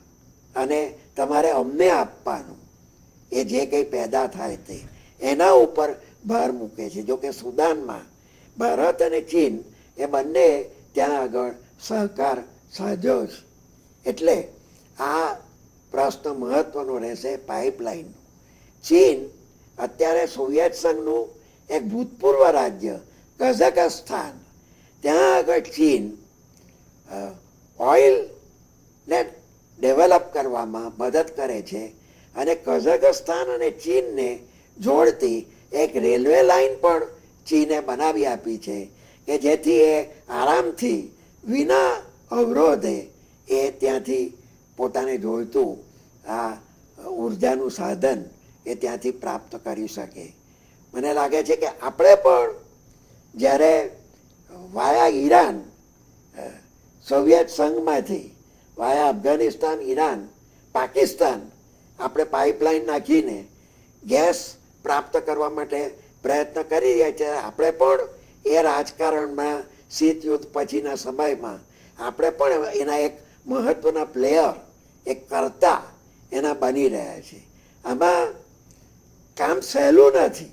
અને તમારે અમને આપવાનું એ જે કંઈ પેદા થાય તે એના ઉપર ભાર મૂકે છે. જોકે સુદાનમાં ભારત અને ચીન એ બંને ત્યાં આગળ સહકાર સાધ્યો છે. એટલે આ પ્રશ્ન મહત્વનો રહેશે પાઇપલાઇનનો. ચીન અત્યારે સોવિયત સંઘનું એક ભૂતપૂર્વ રાજ્ય કઝાકસ્તાન, ત્યાં આગળ ચીન ઓઇલને ડેવલપ કરવામાં મદદ કરે છે અને કઝાકસ્તાન અને ચીનને જોડતી એક રેલવે લાઇન પણ ચીને બનાવી આપી છે કે જેથી એ આરામથી વિના અવરોધે એ ત્યાંથી પોતાને જોઈતું આ ઉર્જાનું સાધન એ ત્યાંથી પ્રાપ્ત કરી શકે. મને લાગે છે કે આપણે પણ જ્યારે વાયા ઈરાન, સોવિયત સંઘમાંથી વાયા અફઘાનિસ્તાન, ઈરાન, પાકિસ્તાન આપણે પાઇપલાઇન નાખીને ગેસ પ્રાપ્ત કરવા માટે પ્રયત્ન કરી રહ્યા છે. આપણે પણ એ રાજકારણમાં શીત યુદ્ધ પછીના સમયમાં આપણે પણ એના એક મહત્વના પ્લેયર, એક કર્તા એના બની રહ્યા છે. આમાં કામ સહેલું નથી.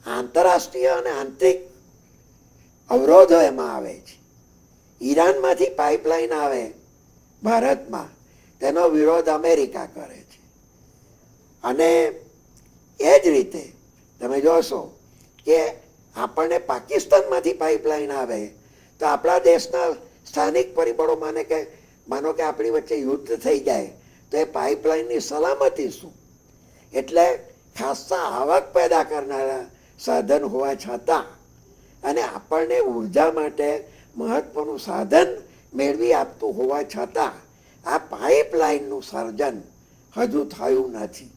આંતરરાષ્ટ્રીય અને આંતરિક અવરોધો એમાં આવે છે. ઈરાનમાંથી પાઇપલાઇન આવે ભારતમાં, તેનો વિરોધ અમેરિકા કરે છે. અને એ જ રીતે તમે જોશો કે આપણને પાકિસ્તાનમાંથી પાઇપલાઇન આવે તો આપણા દેશના સ્થાનિક પરિબળો માનો કે આપણી વચ્ચે યુદ્ધ થઈ જાય તો એ પાઇપલાઇનની સલામતી શું? એટલે ખાસ્સા આવક પેદા કરનારા સાધન હોવા છતાં અને આપણને ઉર્જા માટે મહત્વનું સાધન મેળવી આપતું હોવા છતાં આ પાઇપલાઇનનું સર્જન હજુ થયું નથી.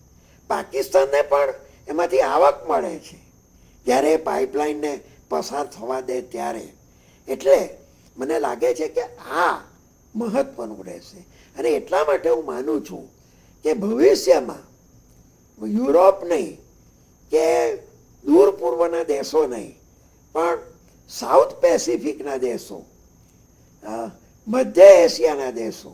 પાકિસ્તાનને પણ એમાંથી આવક મળે છે જ્યારે એ પાઇપલાઇનને પસાર થવા દે ત્યારે. એટલે મને લાગે છે કે આ મહત્વનું રહેશે. અને એટલા માટે હું માનું છું કે ભવિષ્યમાં યુરોપ નહીં કે દૂર પૂર્વના દેશો નહીં, પણ સાઉથ પેસિફિકના દેશો, મધ્ય એશિયાના દેશો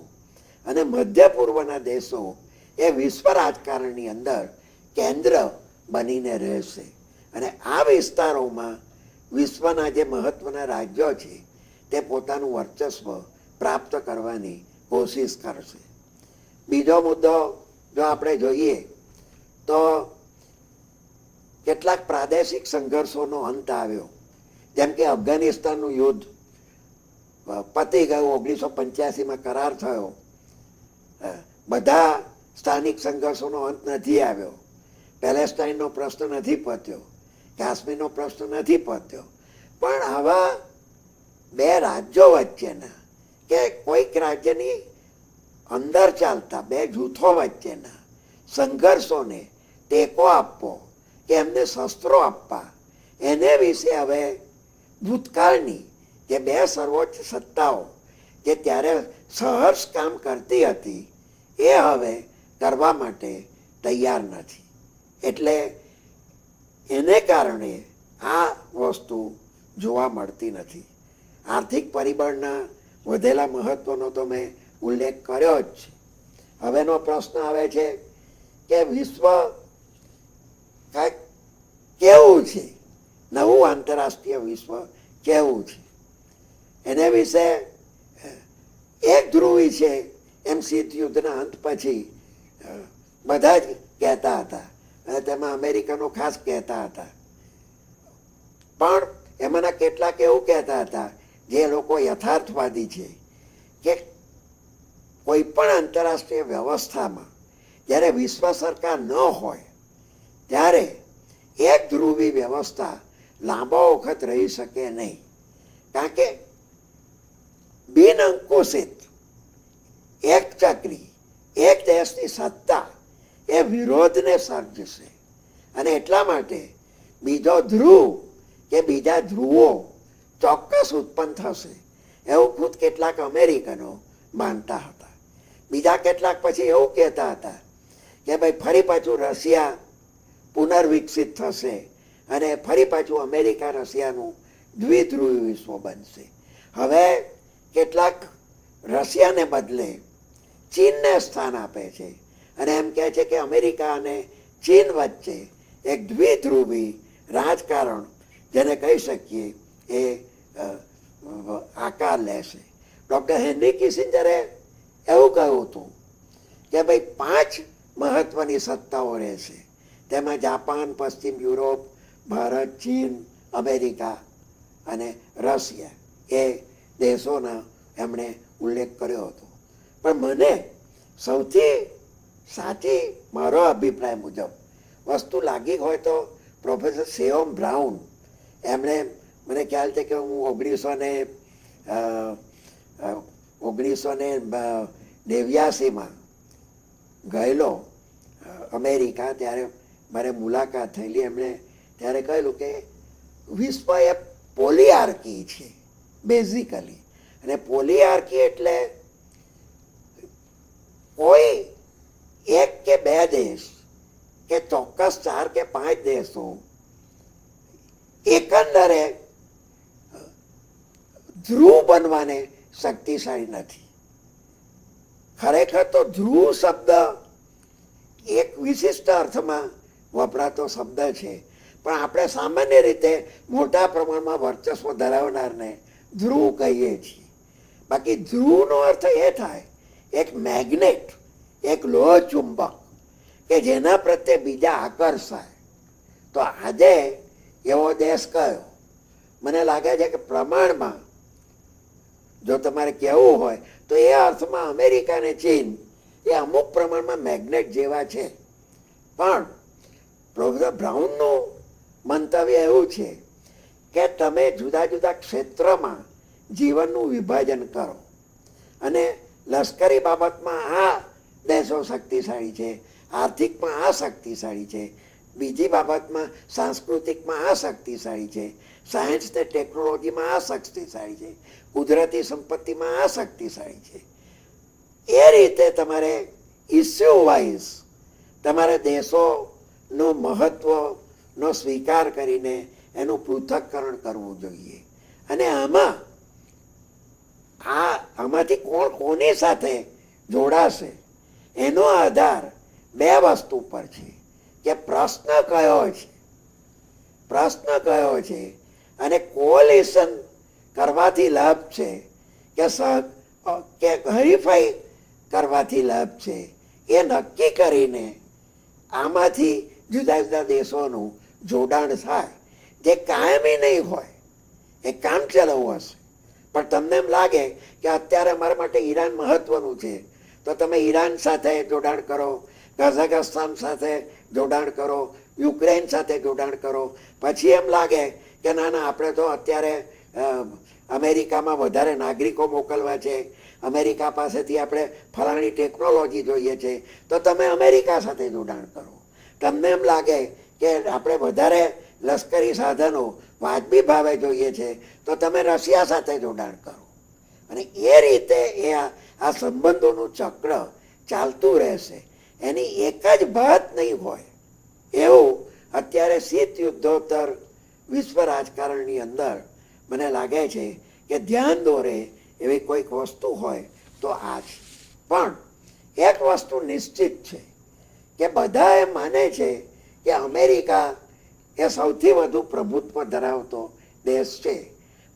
અને મધ્ય પૂર્વના દેશો એ વિશ્વ રાજકારણની અંદર કેન્દ્ર બનીને રહેશે. અને આ વિસ્તારોમાં વિશ્વના જે મહત્વના રાજ્યો છે તે પોતાનું વર્ચસ્વ પ્રાપ્ત કરવાની કોશિશ કરશે. બીજો મુદ્દો જો આપણે જોઈએ તો કેટલાક પ્રાદેશિક સંઘર્ષોનો અંત આવ્યો, જેમ કે અફઘાનિસ્તાનનું યુદ્ધ પતી ગયું, 1985માં કરાર થયો. બધા સ્થાનિક સંઘર્ષોનો અંત નથી આવ્યો. પેલેસ્ટાઇનનો પ્રશ્ન નથી પત્યો, કાશ્મીરનો પ્રશ્ન નથી પત્યો, પણ આવા બે રાજ્યો વચ્ચેના કે કોઈક રાજ્યની અંદર ચાલતા બે જૂથો વચ્ચેના સંઘર્ષોને ટેકો આપવો કે એમને શસ્ત્રો આપવા, એને વિશે હવે ભૂતકાળની જે બે સર્વોચ્ચ સત્તાઓ જે ત્યારે સહર્ષ કામ કરતી હતી એ હવે કરવા માટે તૈયાર નથી. એટલે એને કારણે આ વસ્તુ જોવા મળતી નથી. આર્થિક પરિબળના વધેલા મહત્વનો તો મેં ઉલ્લેખ કર્યો જ છે. હવેનો પ્રશ્ન આવે છે કે વિશ્વ કેવું છે, નવું આંતરરાષ્ટ્રીય વિશ્વ કેવું છે. એને વિશે એક ધ્રુવી છે એમ શીત યુદ્ધના અંત પછી બધા જ કહેતા હતા, અને તેમાં અમેરિકનો ખાસ કહેતા હતા. પણ એમાંના કેટલાક એવું કહેતા હતા જે લોકો યથાર્થવાદી છે કે કોઈ પણ આંતરરાષ્ટ્રીય વ્યવસ્થામાં જ્યારે વિશ્વ સરકાર ન હોય ત્યારે એક ધ્રુવી વ્યવસ્થા લાંબો વખત રહી શકે નહીં. કારણ કે બિન અંકુશિત એક ચક્રી એક દેશની સત્તા એ વિરોધને સર્જશે, અને એટલા માટે બીજો ધ્રુવ કે બીજા ધ્રુવો ચોક્કસ ઉત્પન્ન થશે એવું ખુદ કેટલાક અમેરિકનો માનતા હતા. બીજા કેટલાક પછી એવું કહેતા હતા કે ભાઈ ફરી પાછું રશિયા પુનર્વિકસિત થશે અને ફરી પાછું અમેરિકા રશિયાનું દ્વિધ્રુવી વિશ્વ બનશે. હવે કેટલાક રશિયાને બદલે ચીનને સ્થાન આપે છે અને એમ કહે છે કે અમેરિકા અને ચીન વચ્ચે એક દ્વિધ્રુવી રાજકારણ જેને કહી શકીએ એ આકાર લેશે. ડૉક્ટર હેનરી કિસિંજરે એવું કહ્યું હતું કે ભાઈ 5 મહત્વની સત્તાઓ રહેશે, તેમાં જાપાન, પશ્ચિમ યુરોપ, ભારત, ચીન, અમેરિકા અને રશિયા એ દેશોના એમણે ઉલ્લેખ કર્યો હતો. પણ મને સૌથી સાચી મારો અભિપ્રાય મુજબ વસ્તુ લાગી હોય તો પ્રોફેસર સેયોમ બ્રાઉન, એમણે મને ખ્યાલ છે કે હું 1989માં ગયેલો અમેરિકા, ત્યારે મારે મુલાકાત થયેલી. એમણે ત્યારે કહેલું કે વિશ્વ એ પોલિઆર્કી છે બેઝિકલી, અને પોલિઆર્કી એટલે કોઈ એક કે બે દેશ કે ચોક્કસ 4 કે 5 દેશો એકંદરે ધ્રુવ બનવાને શક્તિશાળી નથી. ખરેખર તો ધ્રુવ શબ્દ એક વિશિષ્ટ અર્થમાં વપરાતો શબ્દ છે, પણ આપણે સામાન્ય રીતે મોટા પ્રમાણમાં વર્ચસ્વ ધરાવનારને ધ્રુવ કહીએ છીએ. બાકી ધ્રુવનો અર્થ એ થાય એક મેગ્નેટ, એક લોહ ચુંબક કે જેના પ્રત્યે બીજા આકર્ષાય. તો આજે એવો દેશ કયો? મને લાગે છે કે પ્રમાણમાં જો તમારે કહેવું હોય તો એ અર્થમાં અમેરિકા અને ચીન એ અમુક પ્રમાણમાં મેગ્નેટ જેવા છે. પણ પ્રોફેસર બ્રાઉનનું મંતવ્ય એવું છે કે તમે જુદા જુદા ક્ષેત્રમાં જીવનનું વિભાજન કરો અને લશ્કરી બાબતમાં આ દેશો શક્તિશાળી છે, આર્થિકમાં આ શક્તિશાળી છે, બીજી બાબતમાં સાંસ્કૃતિકમાં આ શક્તિશાળી છે, સાયન્સ ને ટેકનોલોજીમાં આ શક્તિશાળી છે, કુદરતી સંપત્તિમાં આ શક્તિશાળી છે. એ રીતે તમારે ઇસ્યુ વાઇઝ તમારે દેશોનું મહત્વનો સ્વીકાર કરીને એનું પૃથક્કરણ કરવું જોઈએ. અને આમાંથી કોણ કોની સાથે જોડાશે એનો આધાર બે વસ્તુ પર છે કે પ્રશ્ન કયો છે અને કોલિશન કરવાથી લાભ છે કે હરીફાઈ કરવાથી લાભ છે એ નક્કી કરીને આમાંથી જુદા જુદા દેશોનું જોડાણ થાય. જે કાયમી નહીં હોય, એ કામ ચલાવવું હશે. પણ તમને એમ લાગે કે અત્યારે અમારા માટે ઈરાન મહત્વનું છે, તો તમે ઈરાન સાથે જોડાણ કરો, કઝાકસ્તાન સાથે જોડાણ કરો, યુક્રેન સાથે જોડાણ કરો. પછી એમ લાગે કે ના ના, આપણે તો અત્યારે અમેરિકામાં વધારે નાગરિકો મોકલવા છે, અમેરિકા પાસેથી આપણે ફલાણી ટેકનોલોજી જોઈએ છે, તો તમે અમેરિકા સાથે જોડાણ કરો. તમને એમ લાગે કે આપણે વધારે લશ્કરી સાધનો વાજબી ભાવે જોઈએ છે, તો તમે રશિયા સાથે જોડાણ કરો. અને એ રીતે આ સંબંધોનું ચક્ર ચાલતું રહેશે. એની એક જ વાત નહીં હોય એવું અત્યારે શીત યુદ્ધોત્તર વિશ્વ રાજકારણની અંદર મને લાગે છે કે ધ્યાન દોરે એવી કોઈક વસ્તુ હોય તો આ છે. પણ એક વસ્તુ નિશ્ચિત છે કે બધા એ માને છે કે અમેરિકા એ સૌથી વધુ પ્રભુત્વ ધરાવતો દેશ છે.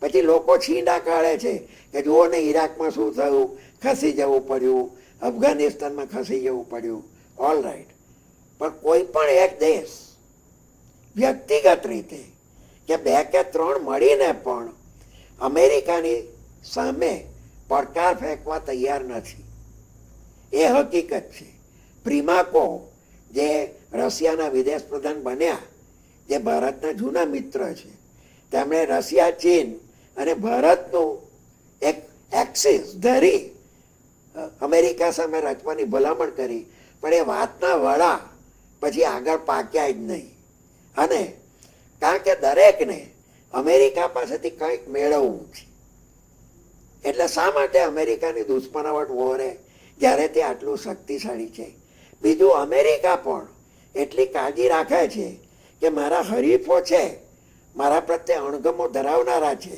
પછી લોકો છીંડા કાઢે છે કે જુઓ ને, ઈરાકમાં શું થયું, ખસી જવું પડ્યું, અફઘાનિસ્તાનમાં ખસી જવું પડ્યું. ઓલ રાઈટ, પણ કોઈ પણ એક દેશ વ્યક્તિગત રીતે કે બે કે ત્રણ મળીને પણ અમેરિકાની સામે પડકાર ફેંકવા તૈયાર નથી. એ હકીકત છે. પ્રિમાકો જે રશિયાના વિદેશ પ્રધાન બન્યા, જે ભારતના જૂના મિત્ર છે, તેમણે રશિયા, ચીન અને ભારતનું એક એક્સિસ ધરી અમેરિકા સામે રચવાની ભલામણ કરી. પણ એ વાતના વડા પછી આગળ પાક્યા જ નહીં. અને કારણ કે દરેકને અમેરિકા પાસેથી કંઈક મેળવવું છે, એટલે શા માટે અમેરિકાની દુશ્મનાવટ વહોરે જ્યારે તે આટલું શક્તિશાળી છે? બીજું, અમેરિકા પણ એટલી કાળજી રાખે છે કે મારા હરીફો છે, મારા પ્રત્યે અણગમો ધરાવનારા છે,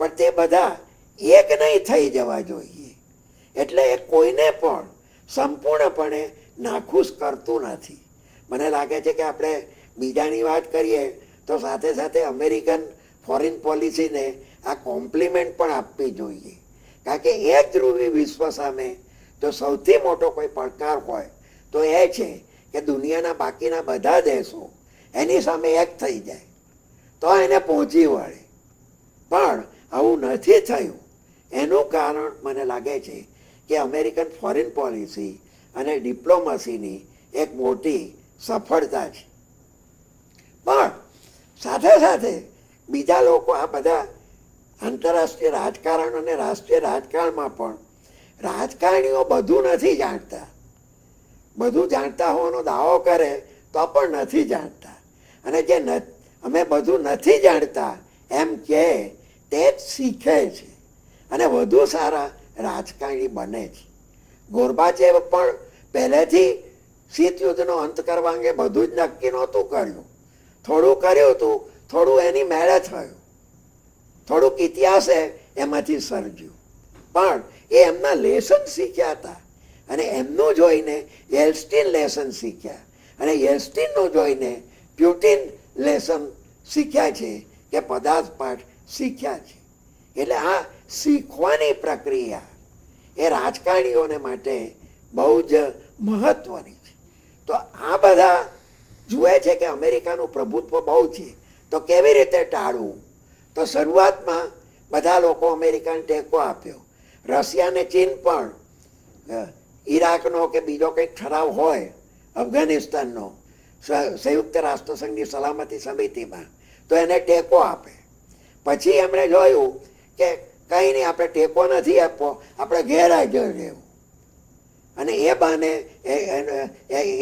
પણ તે બધા એક નહીં થઈ જવા જોઈએ. એટલે એ કોઈને પણ સંપૂર્ણપણે નાખુશ કરતું નથી. મને લાગે છે કે આપણે બીજાની વાત કરીએ તો સાથે સાથે અમેરિકન ફોરેન પોલિસીને આ કોમ્પ્લિમેન્ટ પણ આપવી જોઈએ. કારણ કે એક ધ્રુવી વિશ્વ સામે જો સૌથી મોટો કોઈ પડકાર હોય તો એ છે કે દુનિયાના બાકીના બધા દેશો એની સામે એક થઈ જાય તો એને પહોંચી વળે. પણ આવું નથી થયું. એનું કારણ મને લાગે છે કે અમેરિકન ફોરેન પોલિસી અને ડિપ્લોમસીની એક મોટી સફળતા છે. પણ સાથે સાથે બીજા લોકો આ બધા આંતરરાષ્ટ્રીય રાજકારણ અને રાષ્ટ્રીય રાજકારણમાં પણ રાજકારણીઓ બધું નથી જાણતા. બધું જાણતા હોવાનો દાવો કરે તો પણ નથી જાણતા. અને જે અમે બધું નથી જાણતા એમ કહે તે જ શીખે છે અને વધુ સારા રાજકારણી બને છે. ગોરબાચેવ પણ પહેલેથી શીત યુદ્ધનો અંત કરવા અંગે બધું જ નક્કી નહોતું કર્યું. થોડું કર્યું હતું, થોડું એની મેળે થયું, થોડુંક ઇતિહાસે એમાંથી સર્જ્યું. પણ એ એમના લેસન શીખ્યા હતા અને એમનું જોઈને યેલ્સ્ટીન લેસન શીખ્યા અને યેલ્સ્ટીનનું જોઈને પ્યુટિન લેસન શીખ્યા છે કે પદાર્થ પાઠ શીખ્યા છે. એટલે આ શીખવાની પ્રક્રિયા એ રાજકારણીઓને માટે બહુ જ મહત્વની છે. તો આ બધા જુએ છે કે અમેરિકાનું પ્રભુત્વ બહુ છે, તો કેવી રીતે ટાળવું? તો શરૂઆતમાં બધા લોકો અમેરિકાને ટેકો આપ્યો. રશિયા અને ચીન પણ ઈરાકનો કે બીજો કંઈક ઠરાવ હોય, અફઘાનિસ્તાનનો, સંયુક્ત રાષ્ટ્રસંઘની સલામતી સમિતિમાં, તો એને ટેકો આપે. પછી એમણે જોયું કે કંઈ નહીં, આપણે ટેકો નથી આપવો, આપણે ગેરહાજર રહેવું અને એ બહાને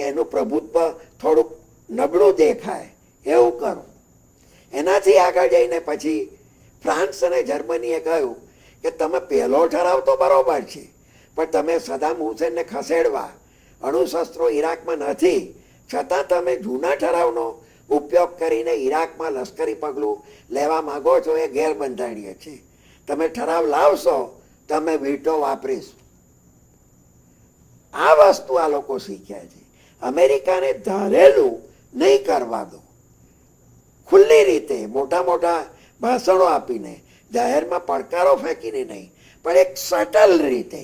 એનું પ્રભુત્વ થોડુંક નબળું દેખાય એવું કરું. એનાથી આગળ જઈને પછી ફ્રાન્સ અને જર્મનીએ કહ્યું કે તમે પહેલો ઠરાવ તો બરોબર છે, પણ તમે સદામ હુસેનને ખસેડવા અણુશસ્ત્રો ઈરાકમાં નથી, છતાં તમે જૂના ઠરાવનો ઉપયોગ કરીને ઈરાકમાં લશ્કરી પગલું લેવા માંગો છો, એ ગેરબંધારણીય છે. તમે ઠરાવ લાવશો તમે વીટો વાપરીશું. આ વસ્તુ આ લોકો શીખ્યા છે. અમેરિકાને ધારેલું નહીં કરવા દો. ખુલ્લી રીતે મોટા મોટા ભાષણો આપીને, જાહેરમાં પડકારો ફેંકીને નહીં, પણ એક સટલ રીતે,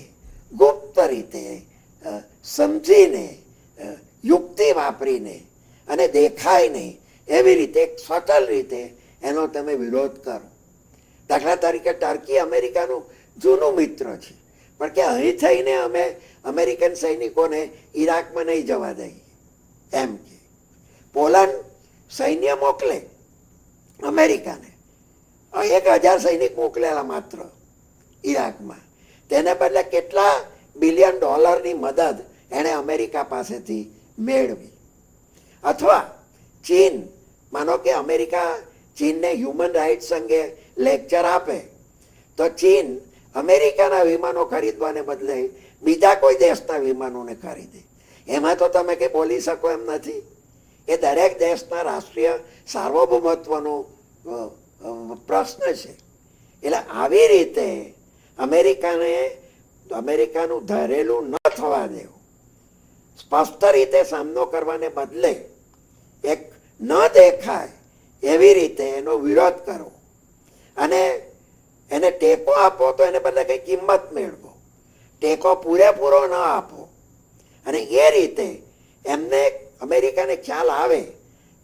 ગુપ્ત રીતે, સમજીને, યુક્તિ વાપરીને અને દેખાય નહીં એવી રીતે એક સટલ રીતે એનો તમે વિરોધ કરો. દાખલા તરીકે ટર્કી અમેરિકાનું જૂનું મિત્ર છે, પણ કે અહીં થઈને અમે અમેરિકન સૈનિકોને ઈરાકમાં નહીં જવા દઈએ એમ કે. પોલેન્ડ સૈન્ય મોકલે અમેરિકાને, 1000 સૈનિક મોકલેલા માત્ર ઈરાકમાં, તેને બદલે કેટલા બિલિયન ડોલરની મદદ એણે અમેરિકા પાસેથી મેળવી. અથવા ચીન, માનો કે અમેરિકા ચીનને હ્યુમન રાઇટ્સ અંગે લેક્ચર આપે, તો ચીન અમેરિકાના વિમાનો ખરીદવાને બદલે બીજા કોઈ દેશના વિમાનોને ખરીદે. એમાં તો તમે કંઈ બોલી શકો એમ નથી. એ દરેક દેશના રાષ્ટ્રીય સાર્વભૌમત્વનો પ્રશ્ન છે. એટલે આવી રીતે અમેરિકાનું ધારેલું ન થવા દેવું, સ્પષ્ટ રીતે સામનો કરવાને બદલે એક ન દેખાય એવી રીતે એનો વિરોધ કરો અને એને ટેકો આપો તો એને બદલે કંઈ કિંમત મેળવો. ટેકો પૂરેપૂરો ન આપો અને એ રીતે એમને, અમેરિકાને ખ્યાલ આવે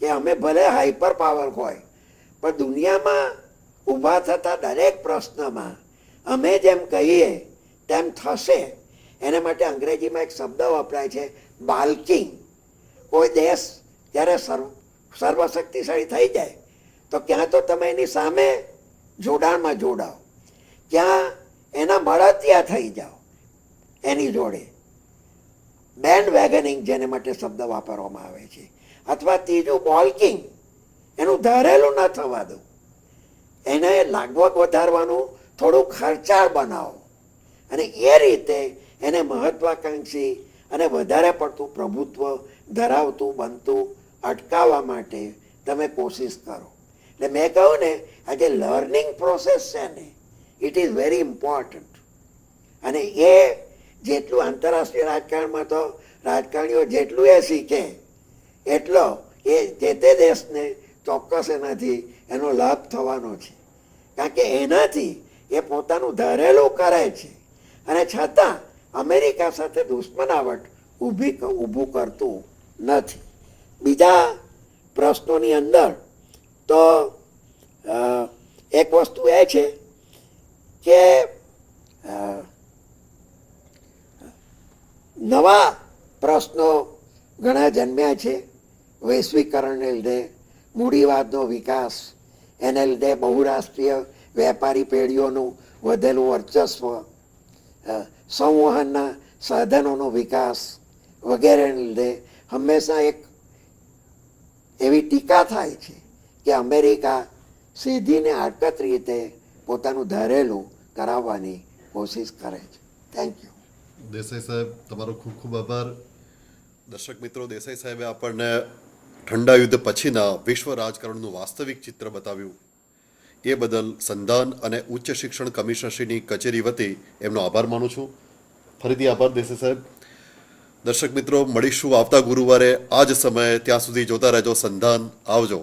કે અમે ભલે હાઈપર પાવર હોય પણ દુનિયામાં ઊભા થતા દરેક પ્રશ્નમાં અમે જેમ કહીએ તેમ થશે. એને માટે અંગ્રેજીમાં એક શબ્દ વપરાય છે, બાલ્કિંગ. કોઈ દેશ જ્યારે સર્વશક્તિશાળી થઈ જાય તો ક્યાં તો તમે એની સામે જોડાણમાં જોડાઓ, ક્યાં એના મળતિયા થઈ જાઓ એની જોડે, બેન્ડ વેગનિંગ જેને માટે શબ્દ વાપરવામાં આવે છે. અથવા ત્રીજું બોલ્કિંગ, એનું ધારેલું ન થવા દો, એને લાગવગ વધારવાનું થોડું ખર્ચાળ બનાવો અને એ રીતે એને મહત્વાકાંક્ષી અને વધારે પડતું પ્રભુત્વ ધરાવતું બનતું અટકાવવા માટે તમે કોશિશ કરો. એટલે મેં કહ્યું ને, આ જે લર્નિંગ પ્રોસેસ છે ને, ઇટ ઇઝ વેરી ઇમ્પોર્ટન્ટ. અને એ જેટલું આંતરરાષ્ટ્રીય રાજકારણમાં તો રાજકારણીઓ જેટલું એ શીખે એટલો એ જે તે દેશને ચોક્કસ એનાથી એનો લાભ થવાનો છે. કારણ કે એનાથી એ પોતાનું ધારેલું કરે છે અને છતાં અમેરિકા સાથે દુશ્મનાવટ ઊભું કરતું નથી. બીજા પ્રશ્નોની અંદર તો એક વસ્તુ એ છે કે નવા પ્રશ્નો ઘણા જન્મ્યા છે. વૈશ્વિકરણને લીધે, મૂડીવાદનો વિકાસ, એને લીધે બહુરાષ્ટ્રીય વેપારી પેઢીઓનું વધેલું વર્ચસ્વ, સંવહનના સાધનોનો વિકાસ વગેરેને લીધે હંમેશા એક એવી ટીકા થાય છે કે અમેરિકા સીધીને આડકત રીતે પોતાનું ધારેલું કરાવવાની કોશિશ કરે છે. Thank you. દેસાઈ સાહેબ, તમારો ખૂબ ખૂબ આભાર. દર્શક મિત્રો, દેસાઈ સાહેબે આપણને ઠંડા યુદ્ધ પછીના વિશ્વ રાજકારણનું વાસ્તવિક ચિત્ર બતાવ્યું. એ બદલ સંધાન અને ઉચ્ચ શિક્ષણ કમિશનરશ્રીની કચેરી વતી એમનો આભાર માનું છું. ફરીથી આભાર દેસાઈ સાહેબ. દર્શક મિત્રો, મળીશું આવતા ગુરુવારે આ જ સમયે. ત્યાં સુધી જોતા રહેજો સંધાન. આવજો.